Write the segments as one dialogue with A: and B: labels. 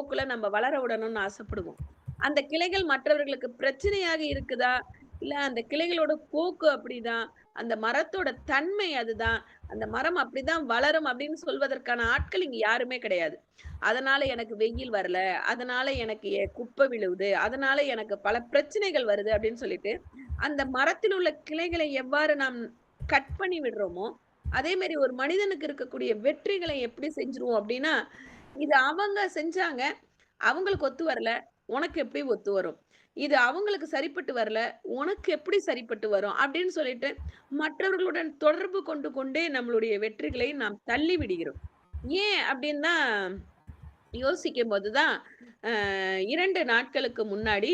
A: போக்குல நம்ம வளர விடணும்னு ஆசைப்படுவோம். அந்த கிளைகள் மற்றவர்களுக்கு பிரச்சனையாக இருக்குதா? இல்ல அந்த கிளைகளோட போக்கு அப்படிதான். அந்த மரத்தோட தன்மை அதுதான். அந்த மரம் அப்படிதான் வளரும் அப்படின்னு சொல்வதற்கான ஆட்கள் இங்க யாருமே கிடையாது. அதனால எனக்கு வெயில் வரல. அதனால எனக்கு குப்பை விழுவுது. அதனால எனக்கு பல பிரச்சனைகள் வருது அப்படின்னு சொல்லிட்டு, அந்த மரத்தில் உள்ள கிளைகளை எவ்வாறு நாம் கட் பண்ணி விடுறோமோ, அதே மாரி ஒரு மனிதனுக்கு இருக்கக்கூடிய வெற்றிகளை எப்படி செஞ்சுருவோம் அப்படின்னா, இது அவங்க செஞ்சாங்க. அவங்களுக்கு ஒத்து வரல. உனக்கு எப்படி ஒத்து வரும்? இது அவங்களுக்கு சரிப்பட்டு வரல. உனக்கு எப்படி சரிப்பட்டு வரும்? அப்படின்னு சொல்லிட்டு மற்றவர்களுடன் தொடர்பு கொண்டு கொண்டே நம்மளுடைய வெற்றிகளை நாம் தள்ளி விடுகிறோம். ஏன் அப்படின்னா, யோசிக்கும்போது தான் 2 நாட்களுக்கு முன்னாடி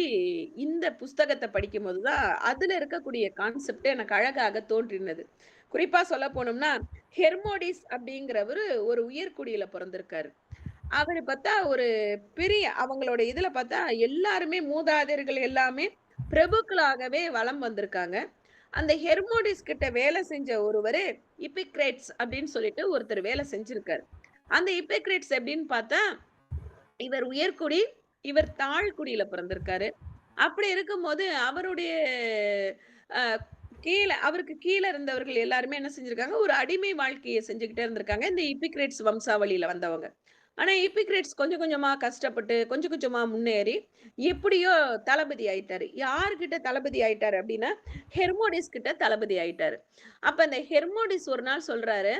A: இந்த புஸ்தகத்த படிக்கும்போது தான், அதுல இருக்கக்கூடிய கான்செப்ட் எனக்கு அழகாக தோன்றினது. குறிப்பா சொல்ல போனோம்னா, ஹெர்மோடிஸ் அப்படிங்கிறவரு ஒரு உயர்குடியில பொறந்திருக்காரு. அவரு பார்த்தா ஒரு பெரிய அவங்களோட இதுல பார்த்தா எல்லாருமே மூதாதையர்கள் எல்லாமே பிரபுக்களாகவே வலம் வந்திருக்காங்க. அந்த ஹெர்மோடிஸ் கிட்ட வேலை செஞ்ச ஒருவரு இபிக்ரேட்ஸ் அப்படின்னு சொல்லிட்டு ஒருத்தர் வேலை செஞ்சிருக்காரு. அந்த இபிக்ரேட்ஸ் எப்படின்னு பார்த்தா, இவர் உயர்குடி, இவர் தாழ்குடியில பிறந்திருக்காரு. அப்படி இருக்கும்போது அவருடைய அ அவருக்கு கீழ இருந்தவர்கள் எல்லாருமே என்ன செஞ்சிருக்காங்க, ஒரு அடிமை வாழ்க்கைய செஞ்சுகிட்டே இருந்திருக்காங்க. இந்த இபிக்ரேட்ஸ் வம்சாவளியில வந்தவங்க. ஆனா எபிக்ரேட்ஸ் கொஞ்சம் கொஞ்சமா கஷ்டப்பட்டு, கொஞ்சம் கொஞ்சமா முன்னேறி, எப்படியோ தளபதி ஆயிட்டாரு. யார்கிட்ட தளபதி ஆயிட்டாரு அப்படின்னா, ஹெர்மோடிஸ் கிட்ட தளபதி ஆயிட்டாரு. அப்ப அந்த ஹெர்மோடிஸ் ஒரு நாள் சொல்றாரு,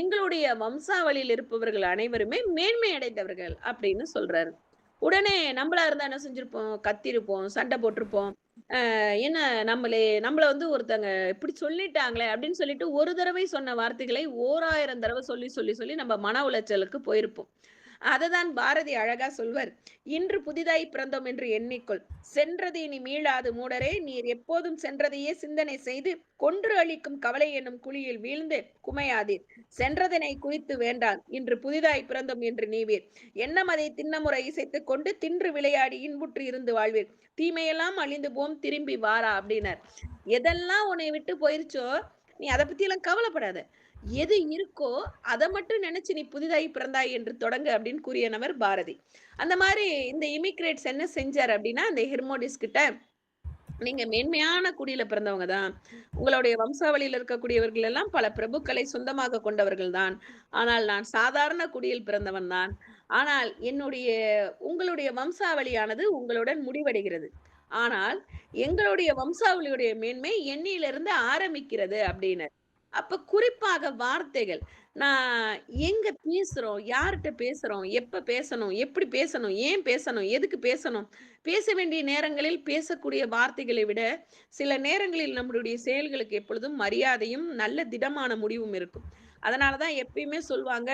A: எங்களுடைய வம்சாவளியில் இருப்பவர்கள் அனைவருமே மேன்மை அடைந்தவர்கள் அப்படின்னு சொல்றாரு. உடனே நம்மளா இருந்தா என்ன செஞ்சிருப்போம்? கத்திருப்போம், சண்டை போட்டிருப்போம். என்ன நம்மள வந்து ஒருத்தங்க இப்படி சொல்லிட்டாங்களே அப்படின்னு சொல்லிட்டு ஒரு தடவை சொன்ன வார்த்தைகளை ஓராயிரம் தடவ சொல்லி, சொல்லி, சொல்லி நம்ம மன உளைச்சலுக்கு போயிருப்போம். அததான் பாரதி அழகா சொல்வர். "இன்று புதிதாய் பிறந்தோம் என்று எண்ணிக்கொள். சென்றது இனி மீளாது மூடரே! நீர் எப்போதும் சென்றதையே சிந்தனை செய்து, கொன்று அழிக்கும் கவலை என்னும் குழியில் வீழ்ந்து குமையாதீர். சென்றதனை குறித்து வேண்டாம். இன்று புதிதாய் பிறந்தோம் என்று நீவீர். எண்ணமதை திண்ணமுறை இசைத்துக் கொண்டு தின்று விளையாடி இன்புற்று இருந்து வாழ்வீர். தீமையெல்லாம் அழிந்து போம் திரும்பி வாரா" அப்படின்னார். எதெல்லாம் உன்னை விட்டு போயிருச்சோ, நீ அத பத்தியெல்லாம் கவலைப்படாத. எது இருக்கோ, அத மட்டும் நெனச்சு நீ புதிதாய் பிறந்தாய் என்று தொடங்கு அப்படின்னு கூறியனவர் பாரதி. அந்த மாரி இந்த இமிகிரேட்ஸ் என்ன செஞ்சாரு அப்படின்னா, அந்த ஹெர்மோடிஸ் கிட்ட நீங்க மேன்மையான குடியில பிறந்தவங்க தான். உங்களுடைய வம்சாவளியில இருக்கக்கூடியவர்கள் எல்லாம் பல பிரபுக்களை சொந்தமாக கொண்டவர்கள் தான். ஆனால் நான் சாதாரண குடியில் பிறந்தவன் தான். ஆனால் உங்களுடைய வம்சாவளியானது உங்களுடன் முடிவடைகிறது. ஆனால் எங்களுடைய வம்சாவளியுடைய மேன்மை என்னிலிருந்து ஆரம்பிக்கிறது அப்படின்னு. அப்ப குறிப்பாக வார்த்தைகள். நான் எங்க பேசுறோம்? யார்ட்ட பேசுறோம்? எப்ப பேசணும்? எப்படி பேசணும்? ஏன் பேசணும்? எதுக்கு பேசணும்? பேச வேண்டிய நேரங்களில் பேசக்கூடிய வார்த்தைகளை விட, சில நேரங்களில் நம்மளுடைய செயல்களுக்கு எப்பொழுதும் மரியாதையும், நல்ல திடமான முடிவும் இருக்கும். அதனால தான் எப்பயுமே சொல்வாங்க,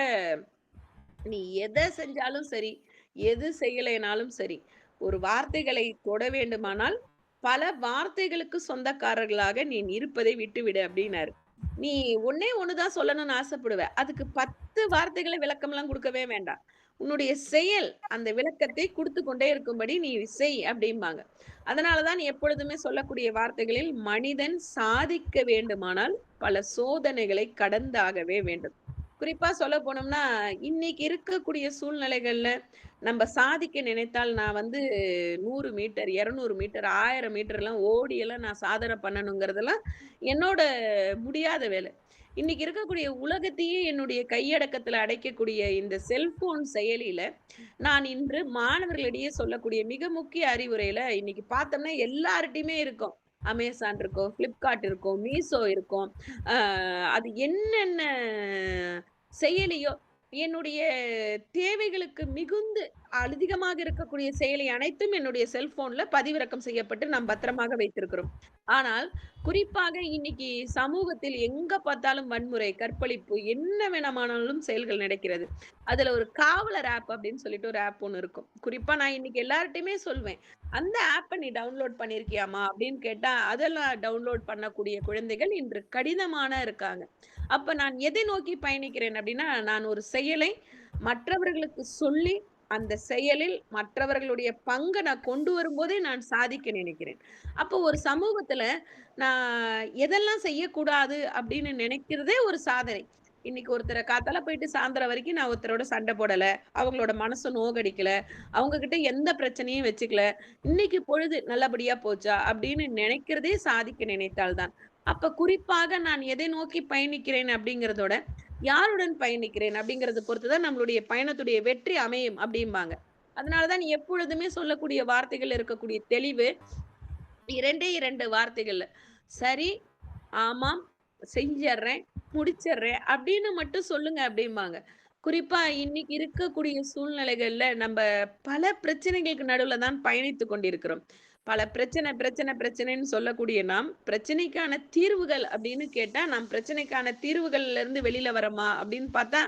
A: "நீ எத செஞ்சாலும் சரி, எது செய்யலைனாலும் சரி, ஒரு வார்த்தைகளை தொட வேண்டுமானால், பல வார்த்தைகளுக்கு சொந்தக்காரர்களாக நீ இருப்பதை விட்டுவிடு" அப்படின்னாரு. நீ ஒண்ணே ஒண்ணு தான் சொல்லணும்னு ஆசைப்படுவ. அதுக்கு 10 வார்த்தைகள விளக்கம்லாம் குடுக்கவே வேண்டாம். உன்னுடைய செயல் அந்த விளக்கத்தை குடுத்துக் கொண்டே இருக்கும்படி நீ செய் அப்டிம்பாங்க. அதனால தான் எப்பொழுதுமே சொல்லக்கூடிய வார்த்தைகளில் மனிதன் சாதிக்க வேண்டுமானால் பல சோதனைகளை கடந்தாகவே வேண்டும். குறிப்பா சொல்லப் போனோம்னா, இன்னைக்கு இருக்கக்கூடிய சூழ்நிலைகள்ல நம்ப சாதிக்க நினைத்தால் நான் வந்து 100 மீட்டர், 200 மீட்டர், 1000 மீட்டர்லாம் ஓடியெல்லாம் நான் சாதனை பண்ணணுங்கிறதெல்லாம் என்னோட முடியாத வேலை. இன்னைக்கு இருக்கக்கூடிய உலகத்தையே என்னுடைய கையடக்கத்துல அடைக்கக்கூடிய இந்த செல்போன் செயலியில, நான் இன்று மாணவர்களிடையே சொல்லக்கூடிய மிக முக்கிய அறிவுரையில இன்னைக்கு பார்த்தோம்னா எல்லார்ட்டயுமே இருக்கும். Amazon இருக்கும், Flipkart இருக்கும், Meesho இருக்கும். அ அது என்னென்ன செயலியோ, என்னுடைய தேவைகளுக்கு மிகுந்து அதிகமாக இருக்கக்கூடிய செயலி அனைத்தும் என்னுடைய செல்போன்ல பதிவிறக்கம் செய்யப்பட்டு நாம் பத்திரமாக வைத்திருக்கிறோம். ஆனால் குறிப்பாக இன்னைக்கு சமூகத்தில் எங்க பார்த்தாலும் வன்முறை, கற்பழிப்பு என்ன வேணாமானாலும் செயல்கள் நடக்கிறது. அதுல ஒரு காவலர் ஆப் அப்படின்னு சொல்லிட்டு ஒரு ஆப் ஒண்ணு இருக்கும். குறிப்பா நான் இன்னைக்கு எல்லார்ட்டயுமே சொல்வேன். "அந்த ஆப்ப நீ டவுன்லோட் பண்ணியிருக்கியாம்மா?" அப்படின்னு கேட்டா, அதெல்லாம் டவுன்லோட் பண்ணக்கூடிய குழந்தைகள் இன்று கடினமான இருக்காங்க. அப்ப நான் எதை நோக்கி பயணிக்கிறேன் அப்படின்னா, நான் ஒரு செயலை மற்றவர்களுக்கு சொல்லி, அந்த செயலில் மற்றவர்களுடைய பங்க நான் கொண்டு வரும்போதே நான் சாதிக்க நினைக்கிறேன். அப்போ ஒரு சமூகத்துல நான் எதெல்லாம் செய்யக்கூடாது அப்படின்னு நினைக்கிறதே ஒரு சாதனை. இன்னைக்கு ஒருத்தர காத்தால போயிட்டு சாயந்தரம் வரைக்கும் நான் ஒருத்தரோட சண்டை போடல. அவங்களோட மனச நோகடிக்கல. அவங்க கிட்ட எந்த பிரச்சனையும் வச்சுக்கல. இன்னைக்கு பொழுது நல்லபடியா போச்சா? அப்படின்னு நினைக்கிறதே சாதிக்க நினைத்தால் தான். அப்ப குறிப்பாக நான் எதை நோக்கி பயணிக்கிறேன் அப்படிங்கிறதோட, யாருடன் பயணிக்கிறேன் அப்படிங்கிறத பொறுத்து தான் நம்மளுடைய பயணத்துடைய வெற்றி அமையும் அப்படிம்பாங்க. அதனால தான் எப்பொழுதுமே சொல்லக்கூடிய வார்த்தைகள் இருக்கக்கூடிய தெளிவு 2 2 வார்த்தைகள்ல. சரி, ஆமாம், செஞ்சர்றேன், முடிச்சர்றேன் அப்படின்னு மட்டும் சொல்லுங்க அப்படிம்பாங்க. குறிப்பா இன்னைக்கு இருக்கக்கூடிய சூழ்நிலைகள்ல நம்ப பல பிரச்சனைகளுக்கு நடுவுல தான் பயணித்துக் கொண்டிருக்கிறோம். பல பிரச்சனை, பிரச்சனை, பிரச்சனைன்னு சொல்லக்கூடிய நாம், பிரச்சனைக்கான தீர்வுகள் அப்படின்னு கேட்டா, நாம் பிரச்சனைக்கான தீர்வுகள்ல இருந்து வெளில வரோமா அப்படின்னு பார்த்தா,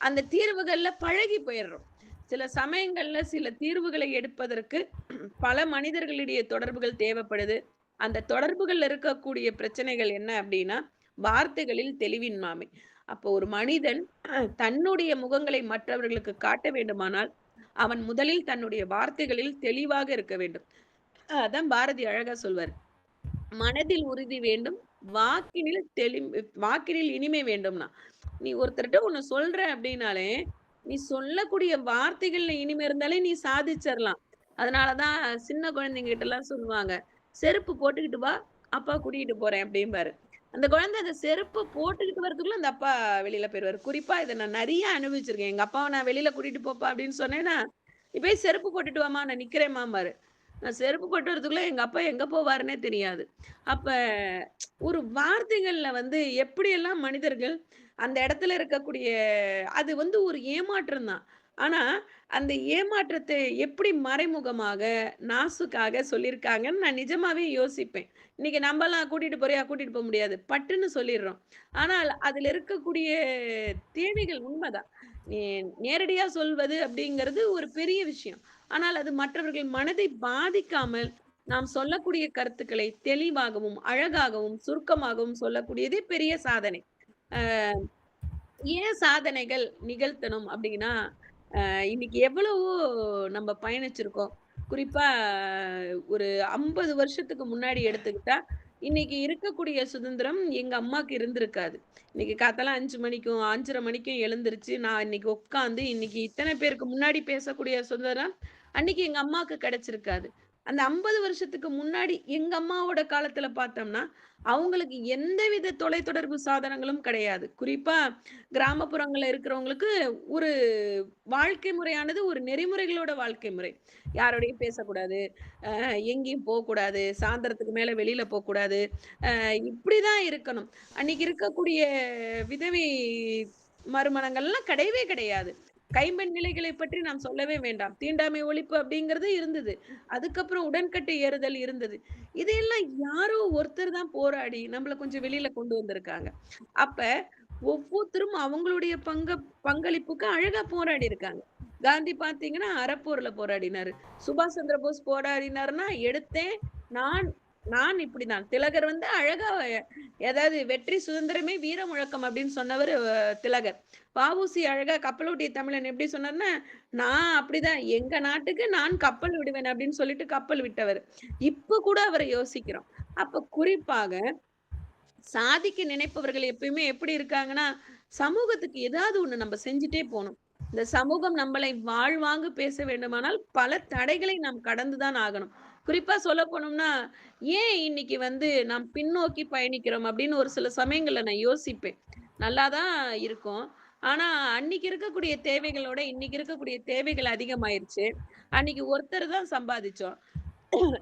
A: அந்த தீர்வுகள்ல பழகி போயிர்றோம். சில சமயங்கள்ல சில தீர்வுகளை எடுப்பதற்கு பல மனிதர்களுடைய தொடர்புகள் தேவைப்படுது. அந்த தொடர்புகள்ல இருக்கக்கூடிய பிரச்சனைகள் என்ன அப்டின்னா, வார்த்தைகளில் தெளிவின்மாமை. அப்போ ஒரு மனிதன் தன்னுடைய முகங்களை மற்றவர்களுக்கு காட்ட வேண்டுமானால், அவன் முதலில் தன்னுடைய வார்த்தைகளில் தெளிவாக இருக்க வேண்டும். அதான் பாரதி அழகா சொல்வாரு. "மனதில் உறுதி வேண்டும், வாக்கினில் வாக்கினில் இனிமை வேண்டும்னா." நீ ஒருத்தர்ட்ட ஒண்ணு சொல்ற அப்டின்னாலே, நீ சொல்லக்கூடிய வார்த்தைகள்ல இனிமை இருந்தாலே நீ சாதிச்சிரலாம். அதனால தான் சின்ன குழந்தைங்ககிட்டலாம் சொல்லுவாங்க. "செருப்பு போட்டுக்கிட்டு வா, அப்பா கூட்டிட்டு போறேன்" அப்டிம்பாரு. அந்த குழந்தை அந்த செருப்பு போட்டுக்கிட்டு வரதுக்குள்ள அந்த அப்பா வெளில போயிருவாரு. குறிப்பா இத நான் நெறைய அனுபவிச்சிருக்கேன். எங்க அப்பாவ நான் வெளில கூட்டிட்டு போப்பா அப்டின்னு சொன்னேன்னா, "நீ போய் செருப்பு போட்டுட்டு வாம்மா, நான் நிக்கிறேன்மாம்பாரு." நான் செருப்பு போட்டு வரதுக்குள்ள எங்க அப்பா எங்க போவாருன்னே தெரியாது. அப்ப ஒரு வார்த்தைகள்ல வந்து எப்படியெல்லாம் மனிதர்கள் அந்த இடத்துல இருக்கக்கூடிய அது வந்து ஒரு ஏமாற்றம் தான். ஆனா, அந்த ஏமாற்றத்தை எப்படி மறைமுகமாக, நாசுக்காக சொல்லியிருக்காங்கன்னு நான் நிஜமாவே யோசிப்பேன். இன்னைக்கு நம்பலாம் கூட்டிட்டு போறியா? கூட்டிட்டு போ முடியாது. பட்டுன்னு சொல்லிர்றோம். ஆனால் அதில இருக்கக்கூடிய தேவைகள் உண்மதான். நே நேரடியா சொல்வது அப்படிங்கிறது ஒரு பெரிய விஷயம். ஆனால் அது மற்றவர்கள் மனதை பாதிக்காமல், நாம் சொல்லக்கூடிய கருத்துக்களை தெளிவாகவும், அழகாகவும், சுருக்கமாகவும் சொல்லக்கூடியதே பெரிய சாதனை. அ ஏன் சாதனைகள் நிகழ்த்தணும் அப்டின்னா, இன்னைக்கு எவ்வளவோ நம்ம பயணிச்சிருக்கோம். குறிப்பா ஒரு 50 வருஷத்துக்கு முன்னாடி எடுத்துக்கிட்டா, இன்னைக்கு இருக்கக்கூடிய சுதந்திரம் எங்க அம்மாக்கு இருந்திருக்காது. இன்னைக்கு காத்தால 5 மணிக்கும், 5:30 மணிக்கும் எழுந்திருச்சு, நான் இன்னைக்கு உட்காந்து, இன்னைக்கு இத்தன பேருக்கு முன்னாடி பேசக்கூடிய சுதந்திரம், அன்னைக்கு எங்க அம்மாக்கு கிடைச்சிருக்காது. அந்த 50 வருஷத்துக்கு முன்னாடி எங்க அம்மாவோட காலத்துல பார்த்தோம்னா, அவங்களுக்கு எந்தவித தொலைத்தொடர்பு சாதனங்களும் கிடையாது. குறிப்பா கிராமப்புறங்கள்ல இருக்கிறவங்களுக்கு ஒரு வாழ்க்கை முறையானது ஒரு நெறிமுறைகளோட வாழ்க்கை முறை. யாரோடையும் பேசக்கூடாது. எங்கேயும் போக்கூடாது. சாயந்தரத்துக்கு மேல வெளியில போக்கூடாது. இப்படிதான் இருக்கணும். அன்னைக்கு இருக்கக்கூடிய விதவை மறுமணங்கள்லாம் கிடையவே கிடையாது. கைம்பெண் நிலைகளை பற்றி நாம் சொல்லவே வேண்டாம். தீண்டாமை ஒழிப்பு அப்படிங்கிறது இருந்தது. அதுக்கப்புறம் உடன்கட்டை ஏறுதல் இருந்தது. இதையெல்லாம் யாரோ ஒருத்தர் தான் போராடி நம்மள கொஞ்சம் வெளியில கொண்டு வந்திருக்காங்க. அப்ப ஒவ்வொருத்தரும் அவங்களுடைய பங்களிப்புக்கு அழகா போராடி இருக்காங்க. காந்தி பார்த்தீங்கன்னா, அறப்போர்ல போராடினாரு. சுபாஷ் சந்திர போஸ் போராடினாருன்னா, எடுத்தேன் நான் நான் இப்படிதான். திலகர் வந்து அழகா ஏதாவது வெற்றி சுதந்திரமே வீர முழக்கம் அப்படின்னு சொன்னவரு திலகர். வ.உ.சி. அழகா கப்பலோட்டிய தமிழன் எப்படி சொன்னார்ன்னா, நான் அப்படிதான் எங்க நாட்டுக்கு நான் கப்பல் விடுவேன் அப்படின்னு சொல்லிட்டு கப்பல் விட்டவரு. இப்ப கூட அவர யோசிக்கிறோம். அப்ப குறிப்பாக சாதிக்க நினைப்பவர்கள் எப்பயுமே எப்படி இருக்காங்கன்னா, சமூகத்துக்கு ஏதாவது ஒண்ணு நம்ம செஞ்சுட்டே போணும். இந்த சமூகம் நம்மளை வாழ்வாங்கு பேச வேண்டுமானால், பல தடைகளை நாம் கடந்து தான் ஆகணும். குறிப்பா சொல்லப் போனோம்னா, ஏன் இன்னைக்கு வந்து நாம் பின்னோக்கி பயணிக்கிறோம் அப்படின்னு ஒரு சில சமயங்கள்ல நான் யோசிப்பேன். நல்லா தான் இருக்கோம். ஆனா, அன்னைக்கு இருக்கக்கூடிய தேவைகளோட, இன்னைக்கு இருக்கக்கூடிய தேவைகள் அதிகமாயிருச்சு. அன்னைக்கு ஒருத்தர் தான் சம்பாதிச்சோம்.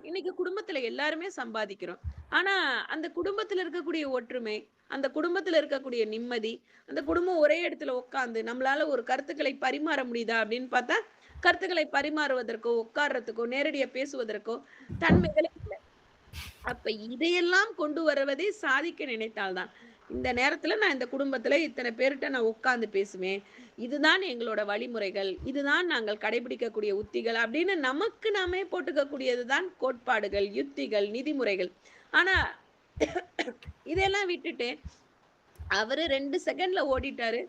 A: இன்னைக்கு குடும்பத்துல எல்லாருமே சம்பாதிக்கிறோம். ஆனா, அந்த குடும்பத்துல இருக்கக்கூடிய ஒற்றுமை, அந்த குடும்பத்துல இருக்கக்கூடிய நிம்மதி, அந்த குடும்பம் ஒரே இடத்துல உட்கார்ந்து நம்மளால ஒரு கருத்துக்களை பரிமாற முடியுதா அப்படின்னு பார்த்தா, கருத்துக்களை பரிமாறுவதற்கோ, உட்கார்றதுக்கோ, நேரடியா பேசுவதற்கோ தன்மைகளே அப்ப இதையெல்லாம் கொண்டு வருவதே சாதிக்க நினைத்தால் தான். இந்த நேரத்துல நான் இந்த குடும்பத்துல இத்தன பேர்ட்ட நான் உட்கார்ந்து பேசுவேன். இதுதான் எங்களோட வழிமுறைகள். இதுதான் நாங்கள் கடைபிடிக்கக்கூடிய உத்திகள் அப்படின்னு நமக்கு நாமே போட்டுக்கக்கூடியது தான் கோட்பாடுகள், யுத்திகள், நிதிமுறைகள். ஆனா இதெல்லாம் விட்டுட்டு அவரு 2 செகண்ட்ல ஓடிட்டாரு.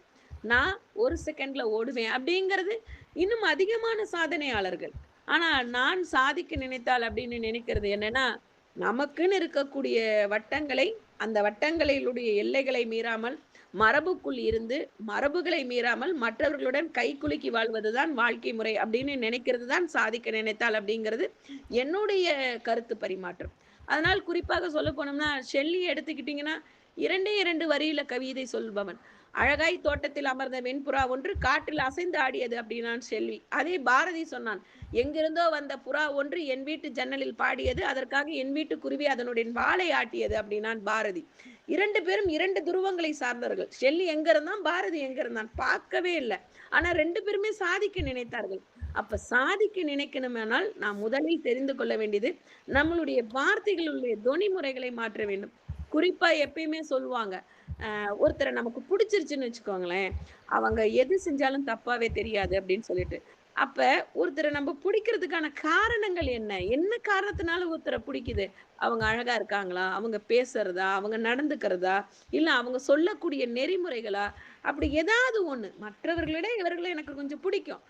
A: நான் 1 செகண்ட்ல ஓடுவேன். அப்படிங்கிறது இன்னும் அதிகமான சாதனையாளர்கள். ஆனா நான் சாதிக்க நினைத்தால் அப்படின்னு நினைக்கிறது என்னன்னா, நமக்குன்னு இருக்கக்கூடிய வட்டங்களை அந்த வட்டங்களிலுடைய எல்லைகளை மீறாமல், மரபுக்குள் இருந்து, மரபுகளை மீறாமல் மற்றவர்களுடன் கைகுலுக்கி வாழ்வதுதான் வாழ்க்கை முறை அப்படின்னு நினைக்கிறது தான் சாதிக்க நினைத்தால் அப்படிங்கிறது என்னுடைய கருத்து பரிமாற்றம். அதனால் குறிப்பாக சொல்லப் போனோம்னா, ஷெல்லிய எடுத்துக்கிட்டீங்கன்னா, 2டே 2 வரியில கவிதை சொல்பவன். "அழகாய் தோட்டத்தில் அமர்ந்த வெண்புறா ஒன்று காற்றில் அசைந்து ஆடியது" அப்படின்னான் செல்வி. அதே பாரதி சொன்னான், "எங்கிருந்தோ வந்த புறா ஒன்று என் வீட்டு ஜன்னலில் பாடியது. அதற்காக என் வீட்டு குருவி அதனுடைய வாலை ஆட்டியது" அப்படின்னான் பாரதி. 2 பேரும் 2 துருவங்களை சார்ந்தவர்கள். ஷெல்லி எங்க இருந்தான், பாரதி எங்க இருந்தான் பார்க்கவே இல்ல. ஆனா 2 பேருமே சாதிக்க நினைத்தார்கள். அப்ப சாதிக்க நினைக்கணுமானால், நாம் முதலில் தெரிந்து கொள்ள வேண்டியது, நம்மளுடைய வார்த்தைகளுடைய தொனி முறைகளை மாற்ற வேண்டும். குறிப்பா எப்பயுமே சொல்லுவாங்க, ஒருத்தர நமக்கு புடிச்சிருச்சுன்னு வச்சுக்கோங்களேன், அவங்க எது செஞ்சாலும் தப்பாவே தெரியாது அப்படின்னு சொல்லிட்டு. அப்ப ஒருத்தர நம்ம புடிக்கிறதுக்கான காரணங்கள் என்ன? என்ன காரணத்தினால ஒருத்தர புடிக்குது? அவங்க அழகா இருக்காங்களா? அவங்க பேசுறதா? அவங்க நடந்துக்கிறதா? இல்ல அவங்க சொல்லக்கூடிய நெறிமுறைகளா? அப்படி ஏதாவது ஒண்ணு. மற்றவர்கள விட இவர்கள எனக்கு கொஞ்சம் பிடிக்கும்.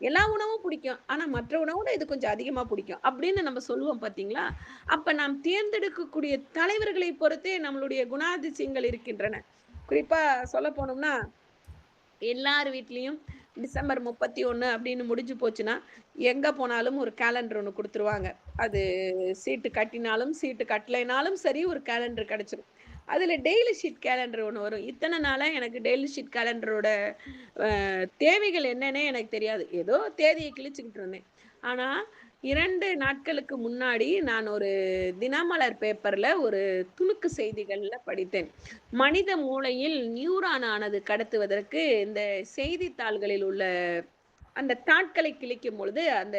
A: எல்லா உணவும் பிடிக்கும். ஆனா மற்ற உணவோட இது கொஞ்சம் அதிகமா பிடிக்கும். அப்படின்னு நம்ம சொல்லுவோம் பார்த்தீங்களா? அப்ப நாம் தேர்ந்தெடுக்கக்கூடிய தலைவர்களை பொறுத்தே நம்மளுடைய குணாதிசயங்கள் இருக்கின்றன. குறிப்பா சொல்லப் போனோம்னா, எல்லார் வீட்லயும் டிசம்பர் 31 அப்படின்னு முடிஞ்சு போச்சுன்னா, எங்க போனாலும் ஒரு கேலண்டர் ஒண்ணு குடுத்துருவாங்க. அது சீட்டு கட்டினாலும், சீட்டு கட்டலைனாலும் சரி ஒரு கேலண்டர் கிடைச்சிரும். அதுல டெய்லி ஷீட் கேலண்டர் ஒண்ணு வரும். இத்தன நாளா எனக்கு டெய்லி ஷீட் கேலண்டரோட தேவைகள் என்னன்னே எனக்கு தெரியாது. ஏதோ தேதிய கிழிச்சுக்கிட்டு இருந்தேன். ஆனா 2 நாட்களுக்கு முன்னாடி நான் ஒரு தினமலர் பேப்பர்ல ஒரு துணுக்கு செய்திகள்ல படித்தேன். மனித மூளையில் நியூரான் ஆனது கடத்துவதற்கு இந்த செய்தித்தாள்களில் உள்ள அந்த தாட்களை கிழிக்கும் பொழுது, அந்த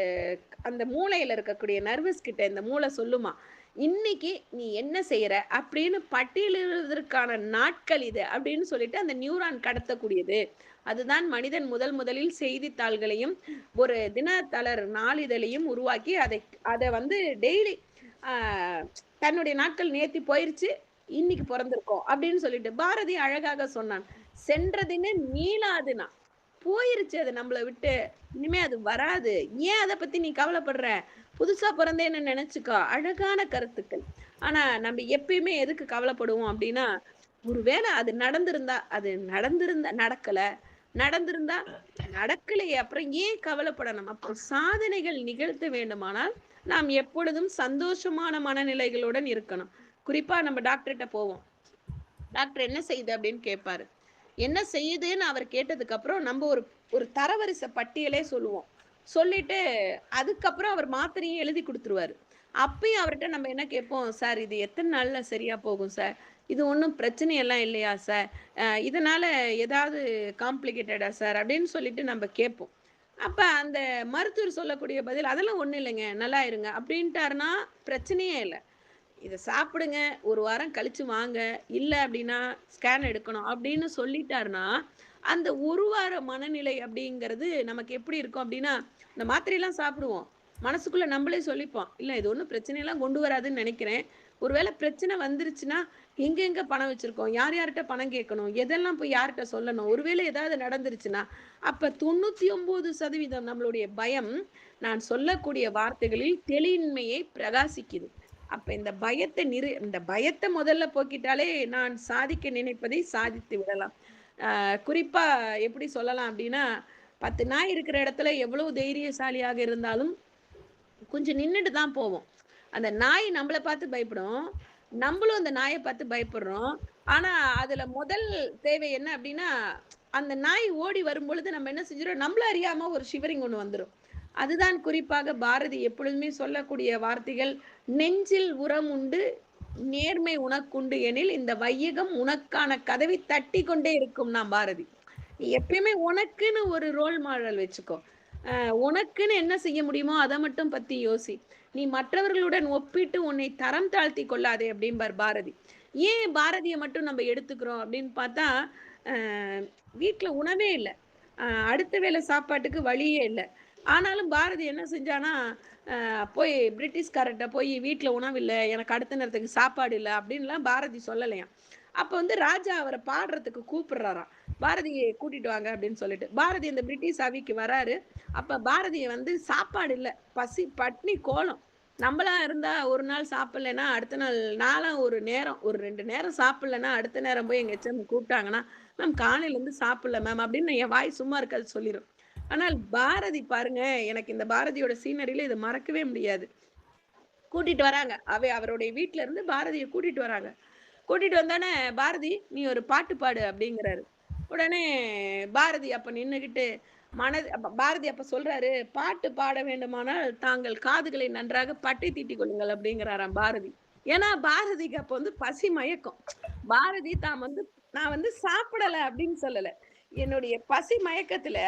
A: அந்த மூளையில இருக்கக்கூடிய நர்வஸ் கிட்ட இந்த மூளை சொல்லுமாம், "இன்னைக்கு நீ என்ன செய்ற?" அப்படின்னு பட்டியலிடுவதற்கான நாட்கள் இது அப்படின்னு சொல்லிட்டு அந்த நியூரான் கடத்தக்கூடியது. அதுதான் மனிதன் முதலில் செய்தித்தாள்களையும், ஒரு தினத்தளர் நாளிதழையும் உருவாக்கி அத வந்து டெய்லி ஆ தன்னுடைய நாட்கள் நேத்து போயிருச்சு, இன்னைக்கு பொறந்திருக்கோம் அப்படின்னு சொல்லிட்டு பாரதி அழகாக சொன்னான். "சென்றதின மீளாதுன்னா" போயிருச்சு அது நம்மள விட்டு. இனிமே அது வராது. ஏன் அத பத்தி நீ கவலைப்படுற? புதுசா பொறந்தேன்னு நெனச்சுக்கோ. அழகான கருத்துக்கள். ஆனா நம்ம எப்பயுமே எதுக்கு கவலைப்படுவோம் அப்டின்னா, ஒருவேள அது நடந்திருந்தா நடக்கல. நடந்திருந்தா நடக்கலையே அப்புறம் ஏன் கவலைப்படணும்? அப்போ சாதனைகள் நிகழ்த்த வேண்டுமானால், நாம் எப்பொழுதும் சந்தோஷமான மனநிலைகளுடன் இருக்கணும். குறிப்பா நம்ம டாக்டர்ட்ட போவோம். டாக்டர் என்ன செய்யுது அப்படின்னு கேட்பாரு. என்ன செய்யுதுன்னு அவர் கேட்டதுக்கு அப்புறம் நம்ம ஒரு ஒரு தரவரிசை பட்டியலே சொல்லுவோம். சொல்லிட்டு அதுக்கப்புறம் அவர் மாத்திரையும் எழுதி குடுத்துருவாரு. அப்பயும் அவர்ட்ட நம்ம என்ன கேட்போம், "சார் இது எத்தன நாள்ல சரியா போகும் சார்? இது ஒண்ணும் பிரச்சனை எல்லாம் இல்லையா சார்? இதனால ஏதாவது காம்ப்ளிகேட்டடா சார்?" அப்படின்னு சொல்லிட்டு நம்ம கேட்போம். அப்ப அந்த மருத்துவர் சொல்லக்கூடிய பதில், "அதெல்லாம் ஒண்ணும் இல்லைங்க. நல்லா இருங்க." அப்படின்ட்டாருன்னா பிரச்சனையே இல்ல. இத சாப்பிடுங்க. 1 வாரம் கழிச்சு வாங்க. இல்ல அப்டின்னா, ஸ்கேன் எடுக்கணும் அப்டின்னு சொல்லிட்டாருன்னா, அந்த 1 வார மனநிலை அப்டிங்கிறது நமக்கு எப்படி இருக்கும் அப்டின்னா, இந்த மாத்திரையெல்லாம் சாப்பிடுவோம். மனசுக்குள்ள நம்பளே சொல்லிப்போம். இல்ல இது ஒண்ணும் பிரச்சனையெல்லாம் கொண்டு வராதுன்னு நெனைக்கிறேன். ஒருவேள பிரச்சனை வந்துருச்சுன்னா, எங்கெங்க பணம் வச்சிருக்கோம்? யார் யார்ட்ட பணம் கேட்கணும்? எதெல்லாம் போய் யார்ட்ட சொல்லணும்? ஒருவேளை ஏதாவது நடந்துருச்சுன்னா, அப்ப 99% நம்மளுடைய பயம், நான் சொல்லக்கூடிய வார்த்தைகளில் தெளிவின்மையை பிரகாசிக்குது. அப்ப இந்த பயத்த முதல்ல போக்கிட்டாலே, நான் சாதிக்க நினைப்பதை சாதித்து விடலாம். குறிப்பா எப்படி சொல்லலாம் அப்டின்னா, 10 நாய் இருக்கிற இடத்துல எவ்வளவு தைரியசாலியாக இருந்தாலும், கொஞ்சம் நின்னுட்டு தான் போவோம். அந்த நாய் நம்மள பார்த்து பயப்படும். நம்பளும் அந்த நாய பார்த்து பயப்படுறோம். ஆனா, அதுல முதல் தேவை என்ன அப்டின்னா, அந்த நாய் ஓடி வரும்பொழுது நம்ம என்ன செஞ்சுருவோம், நம்மள அறியாம ஒரு ஷிவரிங் ஒண்ணு வந்துரும். அதுதான் குறிப்பாக பாரதி எப்பொழுதுமே சொல்லக்கூடிய வார்த்தைகள், "நெஞ்சில் உரம் உண்டு, நேர்மை உனக்குண்டு எனில், இந்த வையகம் உனக்கான கதவை தட்டிக் கொண்டே இருக்கும்னான் பாரதி. நீ எப்பயுமே உனக்குன்னு ஒரு ரோல் மாடல் வச்சுக்கோ. அ உனக்குன்னு என்ன செய்ய முடியுமோ அத மட்டும் பத்தி யோசி. நீ மற்றவர்களுடன் ஒப்பிட்டு உன்னை தரம் தாழ்த்திக் கொள்ளாதே அப்படிம்பார் பாரதி. ஏன் பாரதிய மட்டும் நம்ம எடுத்துக்கிறோம் அப்படின்னு பார்த்தா, அ வீட்ல உணவே இல்ல. அடுத்த வேளை சாப்பாட்டுக்கு வழியே இல்ல. ஆனாலும் பாரதி என்ன செஞ்சான்னா, போய் பிரிட்டிஷ்காரர்ட்ட போய் வீட்ல உணவு இல்ல, எனக்கு அடுத்த நேரத்துக்கு சாப்பாடு இல்ல அப்படின்லாம் பாரதி சொல்லலையாம். அப்ப வந்து ராஜா அவர பாடுறதுக்கு கூப்பிடுறாராம். பாரதிய கூட்டிட்டு வாங்க அப்படின்னு சொல்லிட்டு. பாரதி அந்த பிரிட்டிஷ் அவைக்கு வராரு. அப்ப பாரதிய வந்து சாப்பாடு இல்ல. பசி, பட்னி, கோலம். நம்மளா இருந்தா ஒரு நாள் சாப்பிடலன்னா, அடுத்த நாள் நான்லாம் ஒரு நேரம் ஒரு 2 நேரம் சாப்பிடலன்னா, அடுத்த நேரம் போய் எங்க ஹெச்எம் கூப்பிட்டாங்கன்னா, "மேம் காலையிலேருந்து சாப்பிடல மேம்" அப்படின்னு என் வாய் சும்மா இருக்காது சொல்லிரும். ஆனால் பாரதி பாருங்க, எனக்கு இந்த பாரதியோட சீனரியில இத மறக்கவே முடியாது. கூட்டிட்டு வராங்க. அவருடைய வீட்ல இருந்து பாரதிய கூட்டிட்டு வராங்க. கூட்டிட்டு வந்தோனே, "பாரதி நீ ஒரு பாட்டு பாடு" அப்படிங்கிறாரு. உடனே பாரதி அப்ப நின்னுகிட்டு பாரதி அப்ப சொல்றாரு, "பாட்டு பாட வேண்டுமானால் தாங்கள் காதுகளை நன்றாக பட்டை தீட்டிக் கொள்ளுங்கள்" அப்படிங்கிறாராம் பாரதி. ஏன்னா பாரதிக்கு அப்ப வந்து பசி மயக்கம். பாரதி நான் வந்து சாப்பிடல அப்படின்னு சொல்லல. என்னுடைய பசி மயக்கத்துல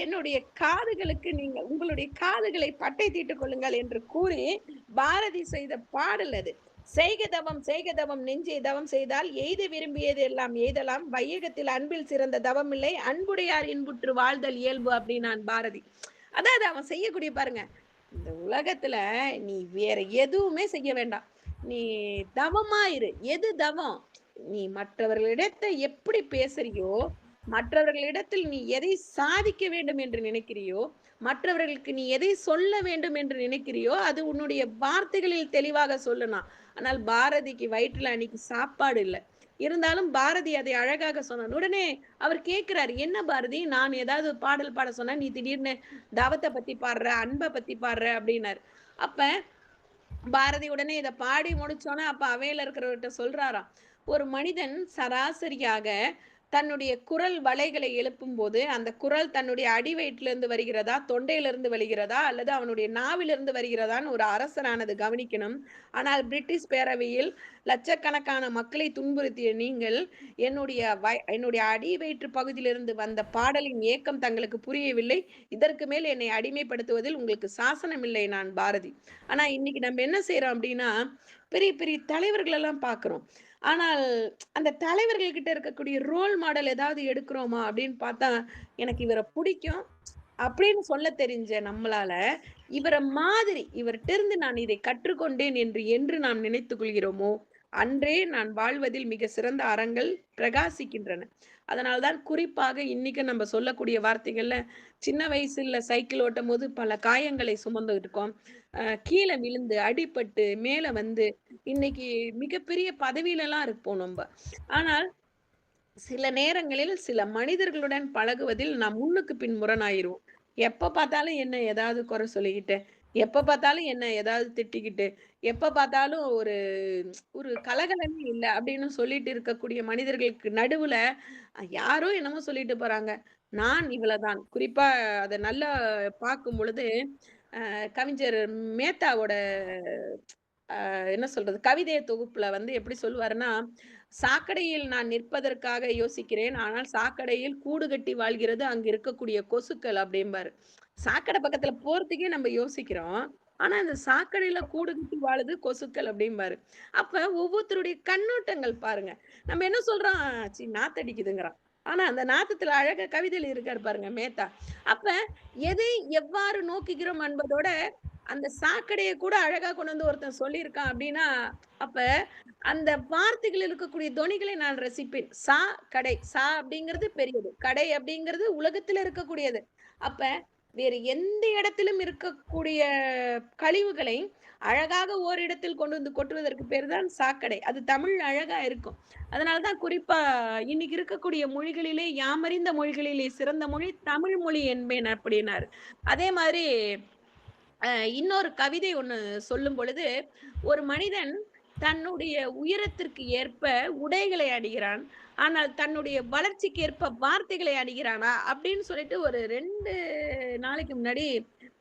A: என்னுடைய காதுகளுக்கு உங்களுடைய காதுகளை பட்டை தீட்டிக் கொள்ளுங்கள் என்று கூறி பாரதி செய்த பாடல் அது. செய்க தவம் நெஞ்சே தவம் செய்தால் எய்த விரும்பியது எல்லாம் எய்தலாம். வையகத்தில் அன்பில் சிறந்த தவமில்லை. அன்புடையார் இன்புற்று வாழ்தல் இயல்பு அப்டின்னான் பாரதி. அதாவது அவன் செய்யக்கூடிய பாருங்க. இந்த உலகத்துல நீ வேற எதுவுமே செய்ய வேண்டாம். நீ தவமா இரு. எது தவம்? நீ மற்றவர்களிடத்தை எப்படி பேசுறியோ, மற்றவர்களிடத்தில் நீ எதை சாதிக்க வேண்டும் என்று நினைக்கிறியோ, மற்றவர்களுக்கு நீ எதை சொல்ல வேண்டும் என்று நினைக்கிறியோ, அது உன்னுடைய வார்த்தைகளில் தெளிவாக சொல்லுனான். ஆனால் பாரதிக்கு வயிற்றுல அன்னைக்கு சாப்பாடு இல்ல. இருந்தாலும் பாரதி அதை அழகாக சொன்னான். உடனே அவர் கேட்கிறாரு, "என்ன பாரதி நான் ஏதாவது பாடல் பாட சொன்னா, நீ திடீர்னு தவத்த பத்தி பாடுற, அன்ப பத்தி பாடுற" அப்படின்னாரு. அப்ப பாரதி உடனே இத பாடி முடிச்சோனே, அப்ப அவையில இருக்கிறவர்ட்ட சொல்றாராம். ஒரு மனிதன் சராசரியாக தன்னுடைய குரல் வளைகளை எழுப்பும்போது, அந்த குரல் தன்னுடைய அடி வயிற்றிலிருந்து வருகிறதா, தொண்டையிலிருந்து வருகிறதா, அல்லது அவனுடைய நாவிலிருந்து வருகிறதான்னு ஒரு அரசனானது கவனிக்கணும். ஆனால் பிரிட்டிஷ் பேரவையில் லட்சக்கணக்கான மக்களை துன்புறுத்திய நீங்கள், என்னுடைய அடி வயிற்று பகுதியிலிருந்து வந்த பாடலின் ஏக்கம் தங்களுக்கு புரியவில்லை. இதற்கு மேல் என்னை அடிமைப்படுத்துவதில் உங்களுக்கு சாசனம் இல்லை நான் பாரதி. ஆனா இன்னைக்கு நம்ம என்ன செய்றோம் அப்டின்னா, பெரிய பெரிய தலைவர்கள் எல்லாம் பார்க்கிறோம். ஆனால் அந்த தலைவர்கள் கிட்ட இருக்கக்கூடிய ரோல் மாடல் ஏதாவது எடுக்கிறோமா அப்படின்னு பார்த்தா, எனக்கு இவர புடிக்கும் அப்படின்னு சொல்ல தெரிஞ்ச நம்மளால, இவர மாதிரி இவர்ட்ட இருந்து நான் இதை கற்றுக்கொண்டேன் என்று நாம் நினைத்துக் கொள்கிறோமோ, அன்றே நான் வாழ்வதில் மிக சிறந்த அறங்கள் பிரகாசிக்கின்றன. அதனால தான் குறிப்பாக இன்னைக்கு நம்ம சொல்லக்கூடிய வார்த்தைகள்ல, சின்ன வயசுல சைக்கிள் ஓட்டும்போது பல காயங்களை சுமந்து இருக்கோம். கீழ விழுந்து, அடிபட்டு, மேல வந்து இன்னைக்கு மிகப்பெரிய பதவியிலலாம் இருப்போம் நம்ப. ஆனால் சில நேரங்களில் சில மனிதர்களுடன் பழகுவதில் நாம் முன்னுக்கு பின் முரணாயிருவோம். எப்ப பார்த்தாலும் என்ன ஏதாவது குறை சொல்லிக்கிட்டு, எப்ப பார்த்தாலும் என்ன ஏதாவது திட்டிக்கிட்டு, எப்ப பார்த்தாலும் ஒரு ஒரு கலகலமே இல்ல அப்படின்னு சொல்லிட்டு இருக்கக்கூடிய மனிதர்களுக்கு நடுவுல யாரோ என்னமோ சொல்லிட்டு போறாங்க. நான் இவ்வளதான். குறிப்பா அத நல்லா பார்க்கும் பொழுது, கவிஞர் மேத்தாவோட என்ன சொல்றது? கவிதை தொகுப்புல வந்து எப்படி சொல்லுவாருன்னா, "சாக்கடையில் நான் நிற்பதற்காக யோசிக்கிறேன். ஆனால் சாக்கடையில் கூடு கட்டி வாழ்கிறது அங்கு இருக்கக்கூடிய கொசுக்கள்" அப்படிம்பாரு. சாக்கடை பக்கத்துல போறதுக்கே நம்ம யோசிக்கிறோம். ஆனா, இந்த சாக்கடையில கூடு கட்டி வாழுது கொசுக்கள் அப்படிம்பாரு. அப்ப ஒவ்வொருத்தருடைய கண்ணோட்டங்கள் பாருங்க. நம்ம என்ன சொல்றோம்? "ச்சீ நாத்தடிக்குதுங்கிறான்." ஆனா, அந்த நாத்தத்துல அழகா கவிதையில இருக்காரு பாருங்க மேத்தா. அப்ப எதை எவ்வாறு நோக்குகிறோம் என்பதோட அந்த சாக்கடைய கூட அழகா கொண்டு வந்து ஒருத்தன் சொல்லியிருக்கான் அப்டின்னா, அப்ப அந்த வார்த்தைகள் இருக்கக்கூடிய தொனிகளை நான் ரசிப்பேன். கடை. அப்டிங்கிறது பெரியது. கடை அப்டிங்கிறது உலகத்துல இருக்கக்கூடியது. அப்ப வேறு எந்த இடத்திலும் இருக்கக்கூடிய கழிவுகளை அழகாக ஓரிடத்தில் கொண்டு வந்து கொட்டுவதற்கு பேரு தான் சாக்கடை. அது தமிழ்ல அழகா இருக்கும். அதனால தான் குறிப்பா இன்னைக்கு இருக்கக்கூடிய மொழிகளிலே யாமறிந்த மொழிகளிலே சிறந்த மொழி தமிழ் மொழி என்பேன் அப்டின்னாரு. அதே மாதிரி அ இன்னொரு கவிதை ஒண்ணு சொல்லும் பொழுது, ஒரு மனிதன் தன்னுடைய உயரத்திற்கு ஏற்ப உடைகளை அணிகிறான். ஆனால் தன்னுடைய வளர்ச்சிக்கு ஏற்ப வார்த்தைகளை அணிகிறானா? அப்படின்னு சொல்லிட்டு ஒரு 2 நாளைக்கு முன்னாடி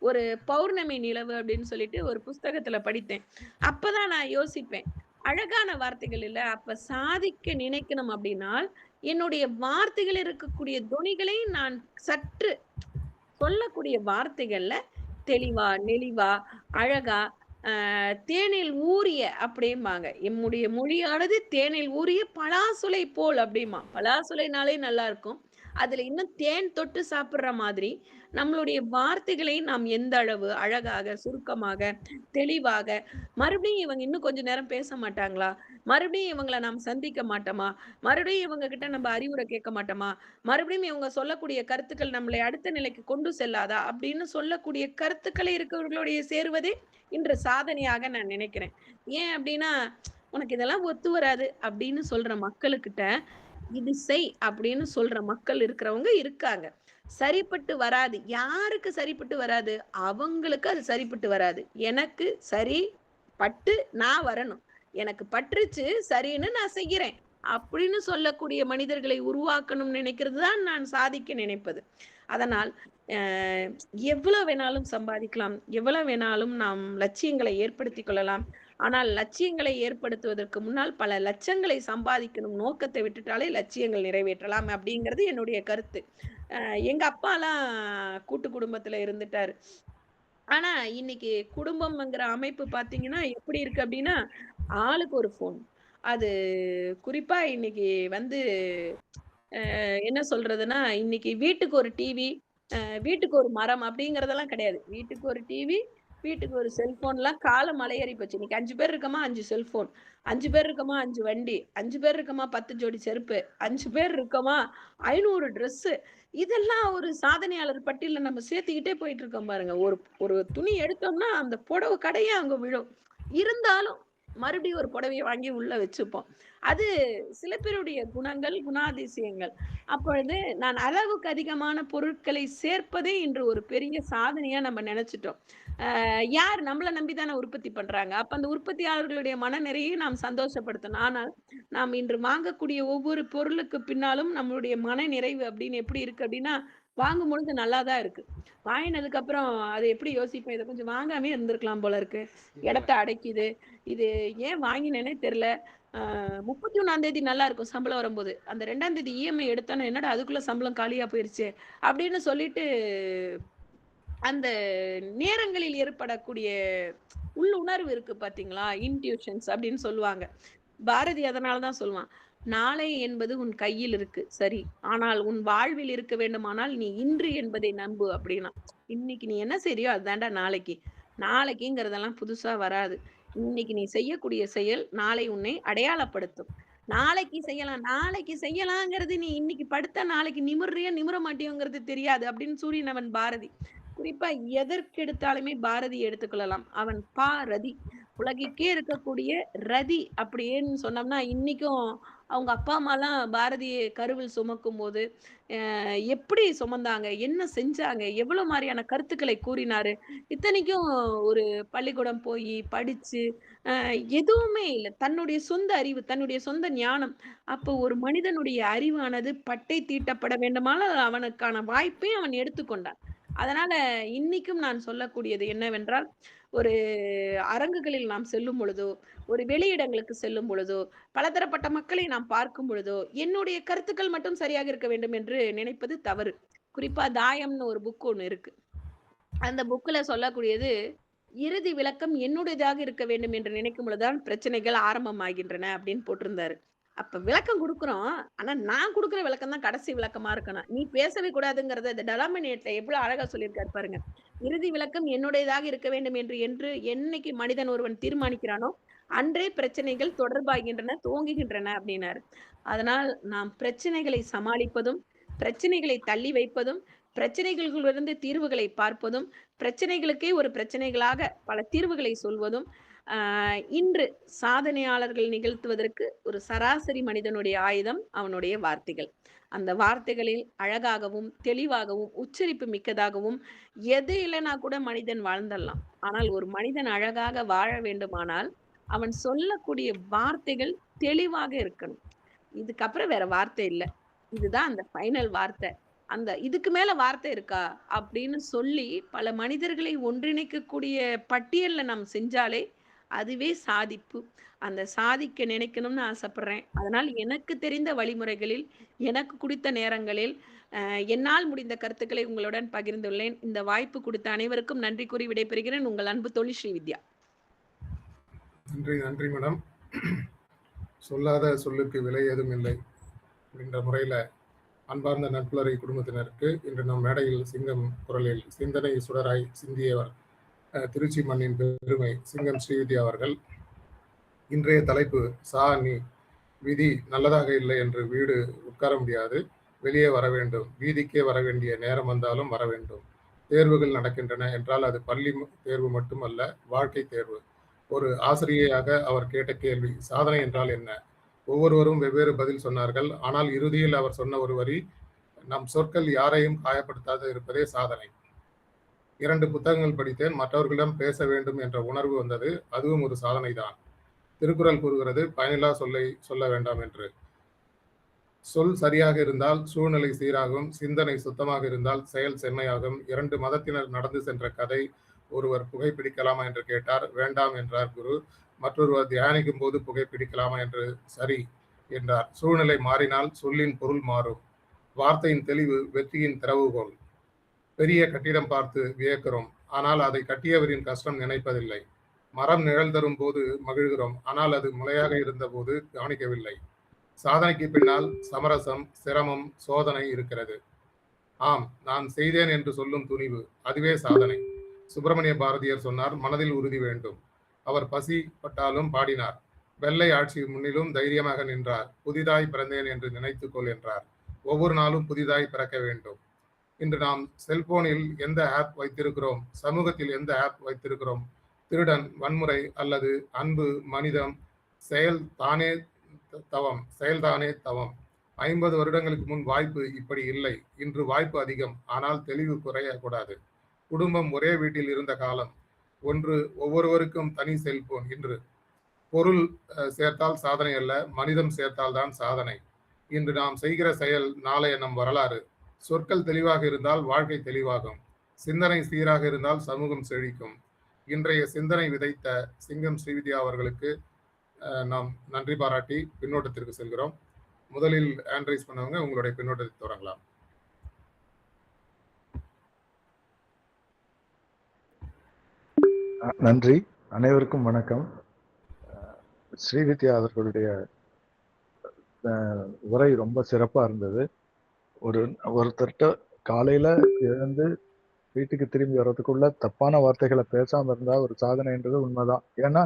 A: ஒரு பௌர்ணமி நிலவு அப்படின்னு சொல்லிட்டு ஒரு புஸ்தகத்துல படித்தேன். அப்பதான் நான் யோசிப்பேன். அழகான வார்த்தைகள் இல்ல. அப்ப சாதிக்க நினைக்கணும் அப்படின்னால், என்னுடைய வார்த்தைகள் இருக்கக்கூடிய தொனிகளை நான் சற்று சொல்லக்கூடிய வார்த்தைகள்ல தெளிவா, நெளிவா, அழகா, தேனில் ஊறிய அப்படிம்பாங்க. எம்முடைய மொழியானது தேனில் ஊறிய பலாசுலை போல் அப்படிம்பான். பலாசுலைனாலே நல்லாருக்கும். அதுல இன்னும் தேன் தொட்டு சாப்பிடுற மாதிரி, நம்மளுடைய வார்த்தைகளை நாம் எந்த அளவு அழகாக, சுருக்கமாக, தெளிவாக, மறுபடியும் இவங்க இன்னும் கொஞ்ச நேரம் பேச மாட்டாங்களா? மறுபடியும் இவங்கள நாம் சந்திக்க மாட்டோமா? மறுபடியும் இவங்க கிட்ட நம்ம அறிவுரை கேட்க மாட்டோமா? மறுபடியும் இவங்க சொல்லக்கூடிய கருத்துக்கள் நம்மளை அடுத்த நிலைக்கு கொண்டு செல்லாதா? அப்படின்னு சொல்லக்கூடிய கருத்துக்களை இருக்கிறவர்களுடைய சேருவதே இன்று சாதனையாக நான் நினைக்கிறேன். ஏன் அப்படின்னா, "உனக்கு இதெல்லாம் ஒத்து வராது" அப்படின்னு சொல்ற மக்களுக்கிட்ட, "இது செய்" அப்படின்னு சொல்ற மக்கள் இருக்கிறவங்க இருக்காங்க. சரிப்பட்டு வராது. யாருக்கு சரிப்பட்டு வராது? அவங்களுக்கு அது சரிப்பட்டு வராது. எனக்கு சரி பட்டு நான் வரணும். எனக்கு பட்டுருச்சு சரின்னு நான் செய்கிறேன். அப்படின்னு சொல்லக்கூடிய மனிதர்களை உருவாக்கணும்னு நினைக்கிறது தான் நான் சாதிக்க நினைப்பது. அதனால் அ எவ்வளவு வேணாலும் சம்பாதிக்கலாம். எவ்வளவு வேணாலும் நாம் லட்சியங்களை ஏற்படுத்திக் கொள்ளலாம். ஆனால் லட்சியங்களை ஏற்படுத்துவதற்கு முன்னால் பல லட்சங்களை சம்பாதிக்கணும் நோக்கத்தை விட்டுட்டாலே லட்சியங்கள் நிறைவேற்றலாம் அப்படிங்கிறது என்னுடைய கருத்து. அ எங்க அப்பாலாம் கூட்டு குடும்பத்துல இருந்துட்டாரு. ஆனா இன்னைக்கு குடும்பம்ங்கிற அமைப்பு பார்த்தீங்கன்னா, எப்படி இருக்கு அப்படின்னா, ஆளுக்கு ஒரு ஃபோன். அது குறிப்பா இன்னைக்கு வந்து என்ன சொல்றதுன்னா, இன்னைக்கு வீட்டுக்கு ஒரு டிவி, வீட்டுக்கு ஒரு மரம் அப்படிங்கிறதெல்லாம் கிடையாது. வீட்டுக்கு ஒரு டிவி, வீட்டுக்கு ஒரு செல்ஃபோன்லாம் காலம் மலையேறி போச்சு. இன்னைக்கு 5 பேர் இருக்கோமா 5 செல்ஃபோன், 5 பேர் இருக்கோமா 5 வண்டி, 5 பேர் இருக்கோமா 10 ஜோடி செருப்பு, 5 பேர் இருக்கோமா 500 ட்ரெஸ்ஸு. இதெல்லாம் ஒரு சாதனையாளர் பட்டியல்ல நம்ம சேர்த்துக்கிட்டே போயிட்டு இருக்கோம் பாருங்க. ஒரு ஒரு துணி எடுத்தோம்னா, அந்த புடவ கடையே அங்க விழும். இருந்தாலும் மறுபடியும் ஒரு புடவைய வாங்கி உள்ள வச்சுப்போம். அது சில பேருடைய குணங்கள், குணாதிசயங்கள். அப்பொழுது நான் அளவுக்கு அதிகமான பொருட்களை சேர்ப்பதே இன்று ஒரு பெரிய சாதனையா நம்ம நெனச்சுட்டோம். யார் நம்மள நம்பி தானே உற்பத்தி பண்றாங்க. அப்ப அந்த உற்பத்தியாளர்களுடைய மனநிறையை நாம் சந்தோஷப்படுத்தணும். ஆனால், நாம் இன்று வாங்கக்கூடிய ஒவ்வொரு பொருளுக்கு பின்னாலும் நம்மளுடைய மனநிறைவு அப்படின்னு எப்படி இருக்கு அப்படின்னா, வாங்கும்பொழுது நல்லா தான் இருக்கு. வாங்கினதுக்கு அப்புறம் அத எப்படி யோசிப்பேன், இத கொஞ்சம் வாங்காமயே இருந்திருக்கலாம் போல இருக்கு. இடத்த அடைக்குது. இது ஏன் வாங்கினேன்னே தெரியல. ஆ 31ஆம் தேதி நல்லா இருக்கும் சம்பளம் வரும்போது. அந்த 2ஆம் தேதி இஎம்ஐ எடுத்தோனே, என்னடா அதுக்குள்ள சம்பளம் காலியா போயிருச்சே! அப்படின்னு சொல்லிட்டு, அந்த நேரங்களில் ஏற்படக்கூடிய உள்ளுணர்வு இருக்கு பார்த்தீங்களா? இன்ட்யூஷன்ஸ் அப்படின்னு சொல்லுவாங்க. பாரதி அதனால தான் சொல்லுவான். "நாளை என்பது உன் கையில் இருக்கு. சரி. ஆனால் உன் வாழ்வில் இருக்க வேண்டுமானால், நீ இன்று என்பதை நம்பு" அப்படின்னான். இன்னைக்கு நீ என்ன செய்றியோ அதுதான்டா நாளைக்கு. நாளைக்குங்கிறதெல்லாம் புதுசா வராது. இன்னைக்கு நீ செய்யக்கூடிய செயல், நாளை உன்னை அடையாளப்படுத்தும். நாளைக்கு செய்யலாங்கிறது நீ இன்னைக்கு படுத்தா நாளைக்கு நிமிர்றியோ, நிமிர மாட்டியோங்கிறது தெரியாது அப்படின்னு சூரியனவன் பாரதி. குறிப்பா எதற்கெடுத்தாலுமே பாரதிய எடுத்துக்கொள்ளலாம். அவன் ரதி. உலகிற்கே இருக்கக்கூடிய ரதி அப்படின்னு சொன்னோம்னா, இன்னைக்கும் அவங்க அப்பா, அம்மாலாம் பாரதிய கருவில் சுமக்கும்போது, எப்படி சுமந்தாங்க? என்ன செஞ்சாங்க? எவ்வளோ மாரியான கருத்துக்களை கூறினாரு? இத்தனைக்கும் ஒரு பள்ளிக்கூடம் போயி, படிச்சு, எதுவுமே இல்ல. தன்னுடைய சொந்த அறிவு, தன்னுடைய சொந்த ஞானம். அப்போ ஒரு மனிதனுடைய அறிவானது பட்டை தீட்டப்பட வேண்டுமானால், அவனுக்கான வாய்ப்பை அவன் எடுத்துக்கொண்டான். அதனால இன்னைக்கும் நான் சொல்லக்கூடியது என்னவென்றால், ஒரு அரங்குகளில் நாம் செல்லும் பொழுதோ, ஒரு வெளியிடங்களுக்கு செல்லும் பொழுதோ, பலதரப்பட்ட மக்களை நாம் பார்க்கும் பொழுதோ, என்னுடைய கருத்துக்கள் மட்டும் சரியாக இருக்க வேண்டும் என்று நினைப்பது தவறு. குறிப்பா தாயம்னு ஒரு புக் ஒண்ணு இருக்கு. அந்த புக்ல சொல்லக்கூடியது, "இறுதி விளக்கம் என்னுடையதாக இருக்க வேண்டும் என்று நினைக்கும் பொழுது தான் பிரச்சனைகள் ஆரம்பமாகின்றன" அப்படின்னு போட்டிருந்தாரு. அப்ப விளக்கம் குடுக்குறோம். ஆனா நான் குடுக்குற விளக்கம் தான் கடைசி விளக்கமா இருக்கணும். நீ பேசவே கூடாதுங்கிறத இந்த டெலாமினேட்ல எவ்வளோ அழகா சொல்லியிருக்காரு பாருங்க. "இறுதி விளக்கம் என்னுடையதாக இருக்க வேண்டும் என்று என்று என்னைக்கு மனிதன் ஒருவன் தீர்மானிக்கிறானோ, அன்றே பிரச்சனைகள் தொடர்பாகின்றன, துவங்குகின்றன" அப்படின்னாரு. அதனால் நாம் பிரச்சனைகளை சமாளிப்பதும், பிரச்சனைகளை தள்ளி வைப்பதும், பிரச்சனைகளிலிருந்து தீர்வுகளை பார்ப்பதும், பிரச்சனைகளுக்கே ஒரு பிரச்சனைகளாக பல தீர்வுகளை சொல்வதும், ஆ இன்று சாதனையாளர்கள் நிகழ்த்துவதற்கு ஒரு சராசரி மனிதனுடைய ஆயுதம் அவனுடைய வார்த்தைகள். அந்த வார்த்தைகளில் அழகாகவும், தெளிவாகவும், உச்சரிப்பு மிக்கதாகவும், எது இல்லன்னா கூட மனிதன் வாழ்ந்துடலாம். ஆனால் ஒரு மனிதன் அழகாக வாழ வேண்டுமானால், அவன் சொல்லக்கூடிய வார்த்தைகள் தெளிவாக இருக்கணும். இதுக்கப்புறம் வேற வார்த்தை இல்ல. இதுதான் அந்த ஃபைனல் வார்த்தை. அந்த இதுக்கு மேல வார்த்தை இருக்கா? அப்படின்னு சொல்லி பல மனிதர்களை ஒன்றிணைக்கக்கூடிய பட்டியல்ல நாம் செஞ்சாலே, அதுவே சாதிப்பு. அந்த சாதிக்க நினைக்கணும்னு ஆசைப்படுறேன். அதனால் எனக்கு தெரிந்த வழிமுறைகளில், எனக்கு குடித்த நேரங்களில், என்னால் முடிந்த கருத்துக்களை உங்களுடன் பகிர்ந்துள்ளேன். இந்த வாய்ப்பு குடுத்த அனைவருக்கும் நன்றி கூறி விடைபெறுகிறேன். உங்கள் அன்பு தோழி ஸ்ரீவித்யா.
B: நன்றி, நன்றி மேடம். சொல்லாத சொல்லுக்கு விலை ஏதும் இல்லை அப்படின்ற முறையில் அன்பார்ந்த நட்புலரை குடும்பத்தினருக்கு இன்று நம் மேடையில் சிங்கம் குரலில் சிந்தனை சுடராய் சிந்தியவர் திருச்சி மண்ணின் பெருமை சிங்கம் ஸ்ரீவித்யா அவர்கள். இன்றைய தலைப்பு சா நீ விதி நல்லதாக இல்லை என்று வீடு உட்கார முடியாது, வெளியே வர வேண்டும், வீதிக்கே வர வேண்டிய நேரம் வந்தாலும் வர வேண்டும். தேர்வுகள் நடக்கின்றன என்றால் அது பள்ளி தேர்வு மட்டுமல்ல, வாழ்க்கை தேர்வு. ஒரு ஆசிரியையாக அவர் கேட்ட கேள்வி, சாதனை என்றால் என்ன? ஒவ்வொருவரும் வெவ்வேறு பதில் சொன்னார்கள். ஆனால் இறுதியில் அவர் சொன்ன ஒரு வரி, நம் சொற்கள் யாரையும் காயப்படுத்தாது இருப்பதே சாதனை. 2 புத்தகங்கள் படித்தேன், மற்றவர்களிடம் பேச வேண்டும் என்ற உணர்வு வந்தது, அதுவும் ஒரு சாதனை தான். திருக்குறள் கூறுகிறது, பயனில்லா சொல்லை சொல்ல வேண்டாம் என்று. சொல் சரியாக இருந்தால் சூழ்நிலை சீராகும், சிந்தனை சுத்தமாக இருந்தால் செயல் செம்மையாகும். 2 மதத்தினர் நடந்து சென்ற கதை. ஒருவர் புகைப்பிடிக்கலாமா என்று கேட்டார், வேண்டாம் என்றார் குரு. மற்றொருவர் தியானிக்கும் போது புகைப்பிடிக்கலாமா என்று சரி என்றார். சூழ்நிலை மாறினால் சொல்லின் பொருள் மாறும். வார்த்தையின் தெளிவு வெற்றியின் திறவுகோல். பெரிய கட்டிடம் பார்த்து வியக்கிறோம், ஆனால் அதை கட்டியவரின் கஷ்டம் நினைப்பதில்லை. மரம் நிழல் தரும் போது மகிழ்கிறோம், ஆனால் அது முளையாக இருந்த போது கவனிக்கவில்லை. சாதனைக்கு பின்னால் சமரசம், சிரமம், சோதனை இருக்கிறது. ஆம், நான் செய்தேன் என்று சொல்லும் துணிவு, அதுவே சாதனை. சுப்பிரமணிய பாரதியார் சொன்னார், மனதில் உறுதி வேண்டும். அவர் பசி பட்டாலும் பாடினார். வெள்ளை ஆட்சி முன்னிலும் தைரியமாக நின்றார். புதிதாய் பிறந்தேன் என்று நினைத்துக்கொள் என்றார். ஒவ்வொரு நாளும் புதிதாய் பிறக்க வேண்டும். இன்று நாம் செல்போனில் எந்த ஆப் வைத்திருக்கிறோம், சமூகத்தில் எந்த ஆப் வைத்திருக்கிறோம்? திருடன், வன்முறை அல்லது அன்பு, மனிதம், செயல் தானே தவம், செயல்தானே தவம். 50 வருடங்களுக்கு முன் வாய்ப்பு இப்படி இல்லை. இன்று வாய்ப்பு அதிகம், ஆனால் தெளிவு குறையக்கூடாது. குடும்பம் ஒரே வீட்டில் இருந்த காலம். ஒவ்வொருவருக்கும் தனி செல்போன். இன்று பொருள் சேர்த்தால் சாதனை அல்ல, மனிதம் சேர்த்தால் தான் சாதனை. இன்று நாம் செய்கிற செயல் நாளைய நம் வரலாறு. சொற்கள் தெளிவாக இருந்தால் வாழ்க்கை தெளிவாகும். சிந்தனை சீராக இருந்தால் சமூகம் செழிக்கும். இன்றைய சிந்தனை விதைத்த சிங்கம் ஸ்ரீவித்யா அவர்களுக்கு நாம் நன்றி பாராட்டி பின்னோட்டத்திற்கு செல்கிறோம். முதலில் ஆண்ட்ரைஸ் பண்ணவங்க உங்களுடைய பின்னோட்டத்தை தொடங்கலாம்.
C: நன்றி. அனைவருக்கும் வணக்கம். ஸ்ரீவித்யா அவர்களுடைய உரை ரொம்ப சிறப்பா இருந்தது. ஒருத்தர்கிட்ட காலையில எழுந்து வீட்டுக்கு திரும்பி வர்றதுக்குள்ள தப்பான வார்த்தைகளை பேசாம இருந்தா ஒரு சாதனைன்றது உண்மைதான். ஏன்னா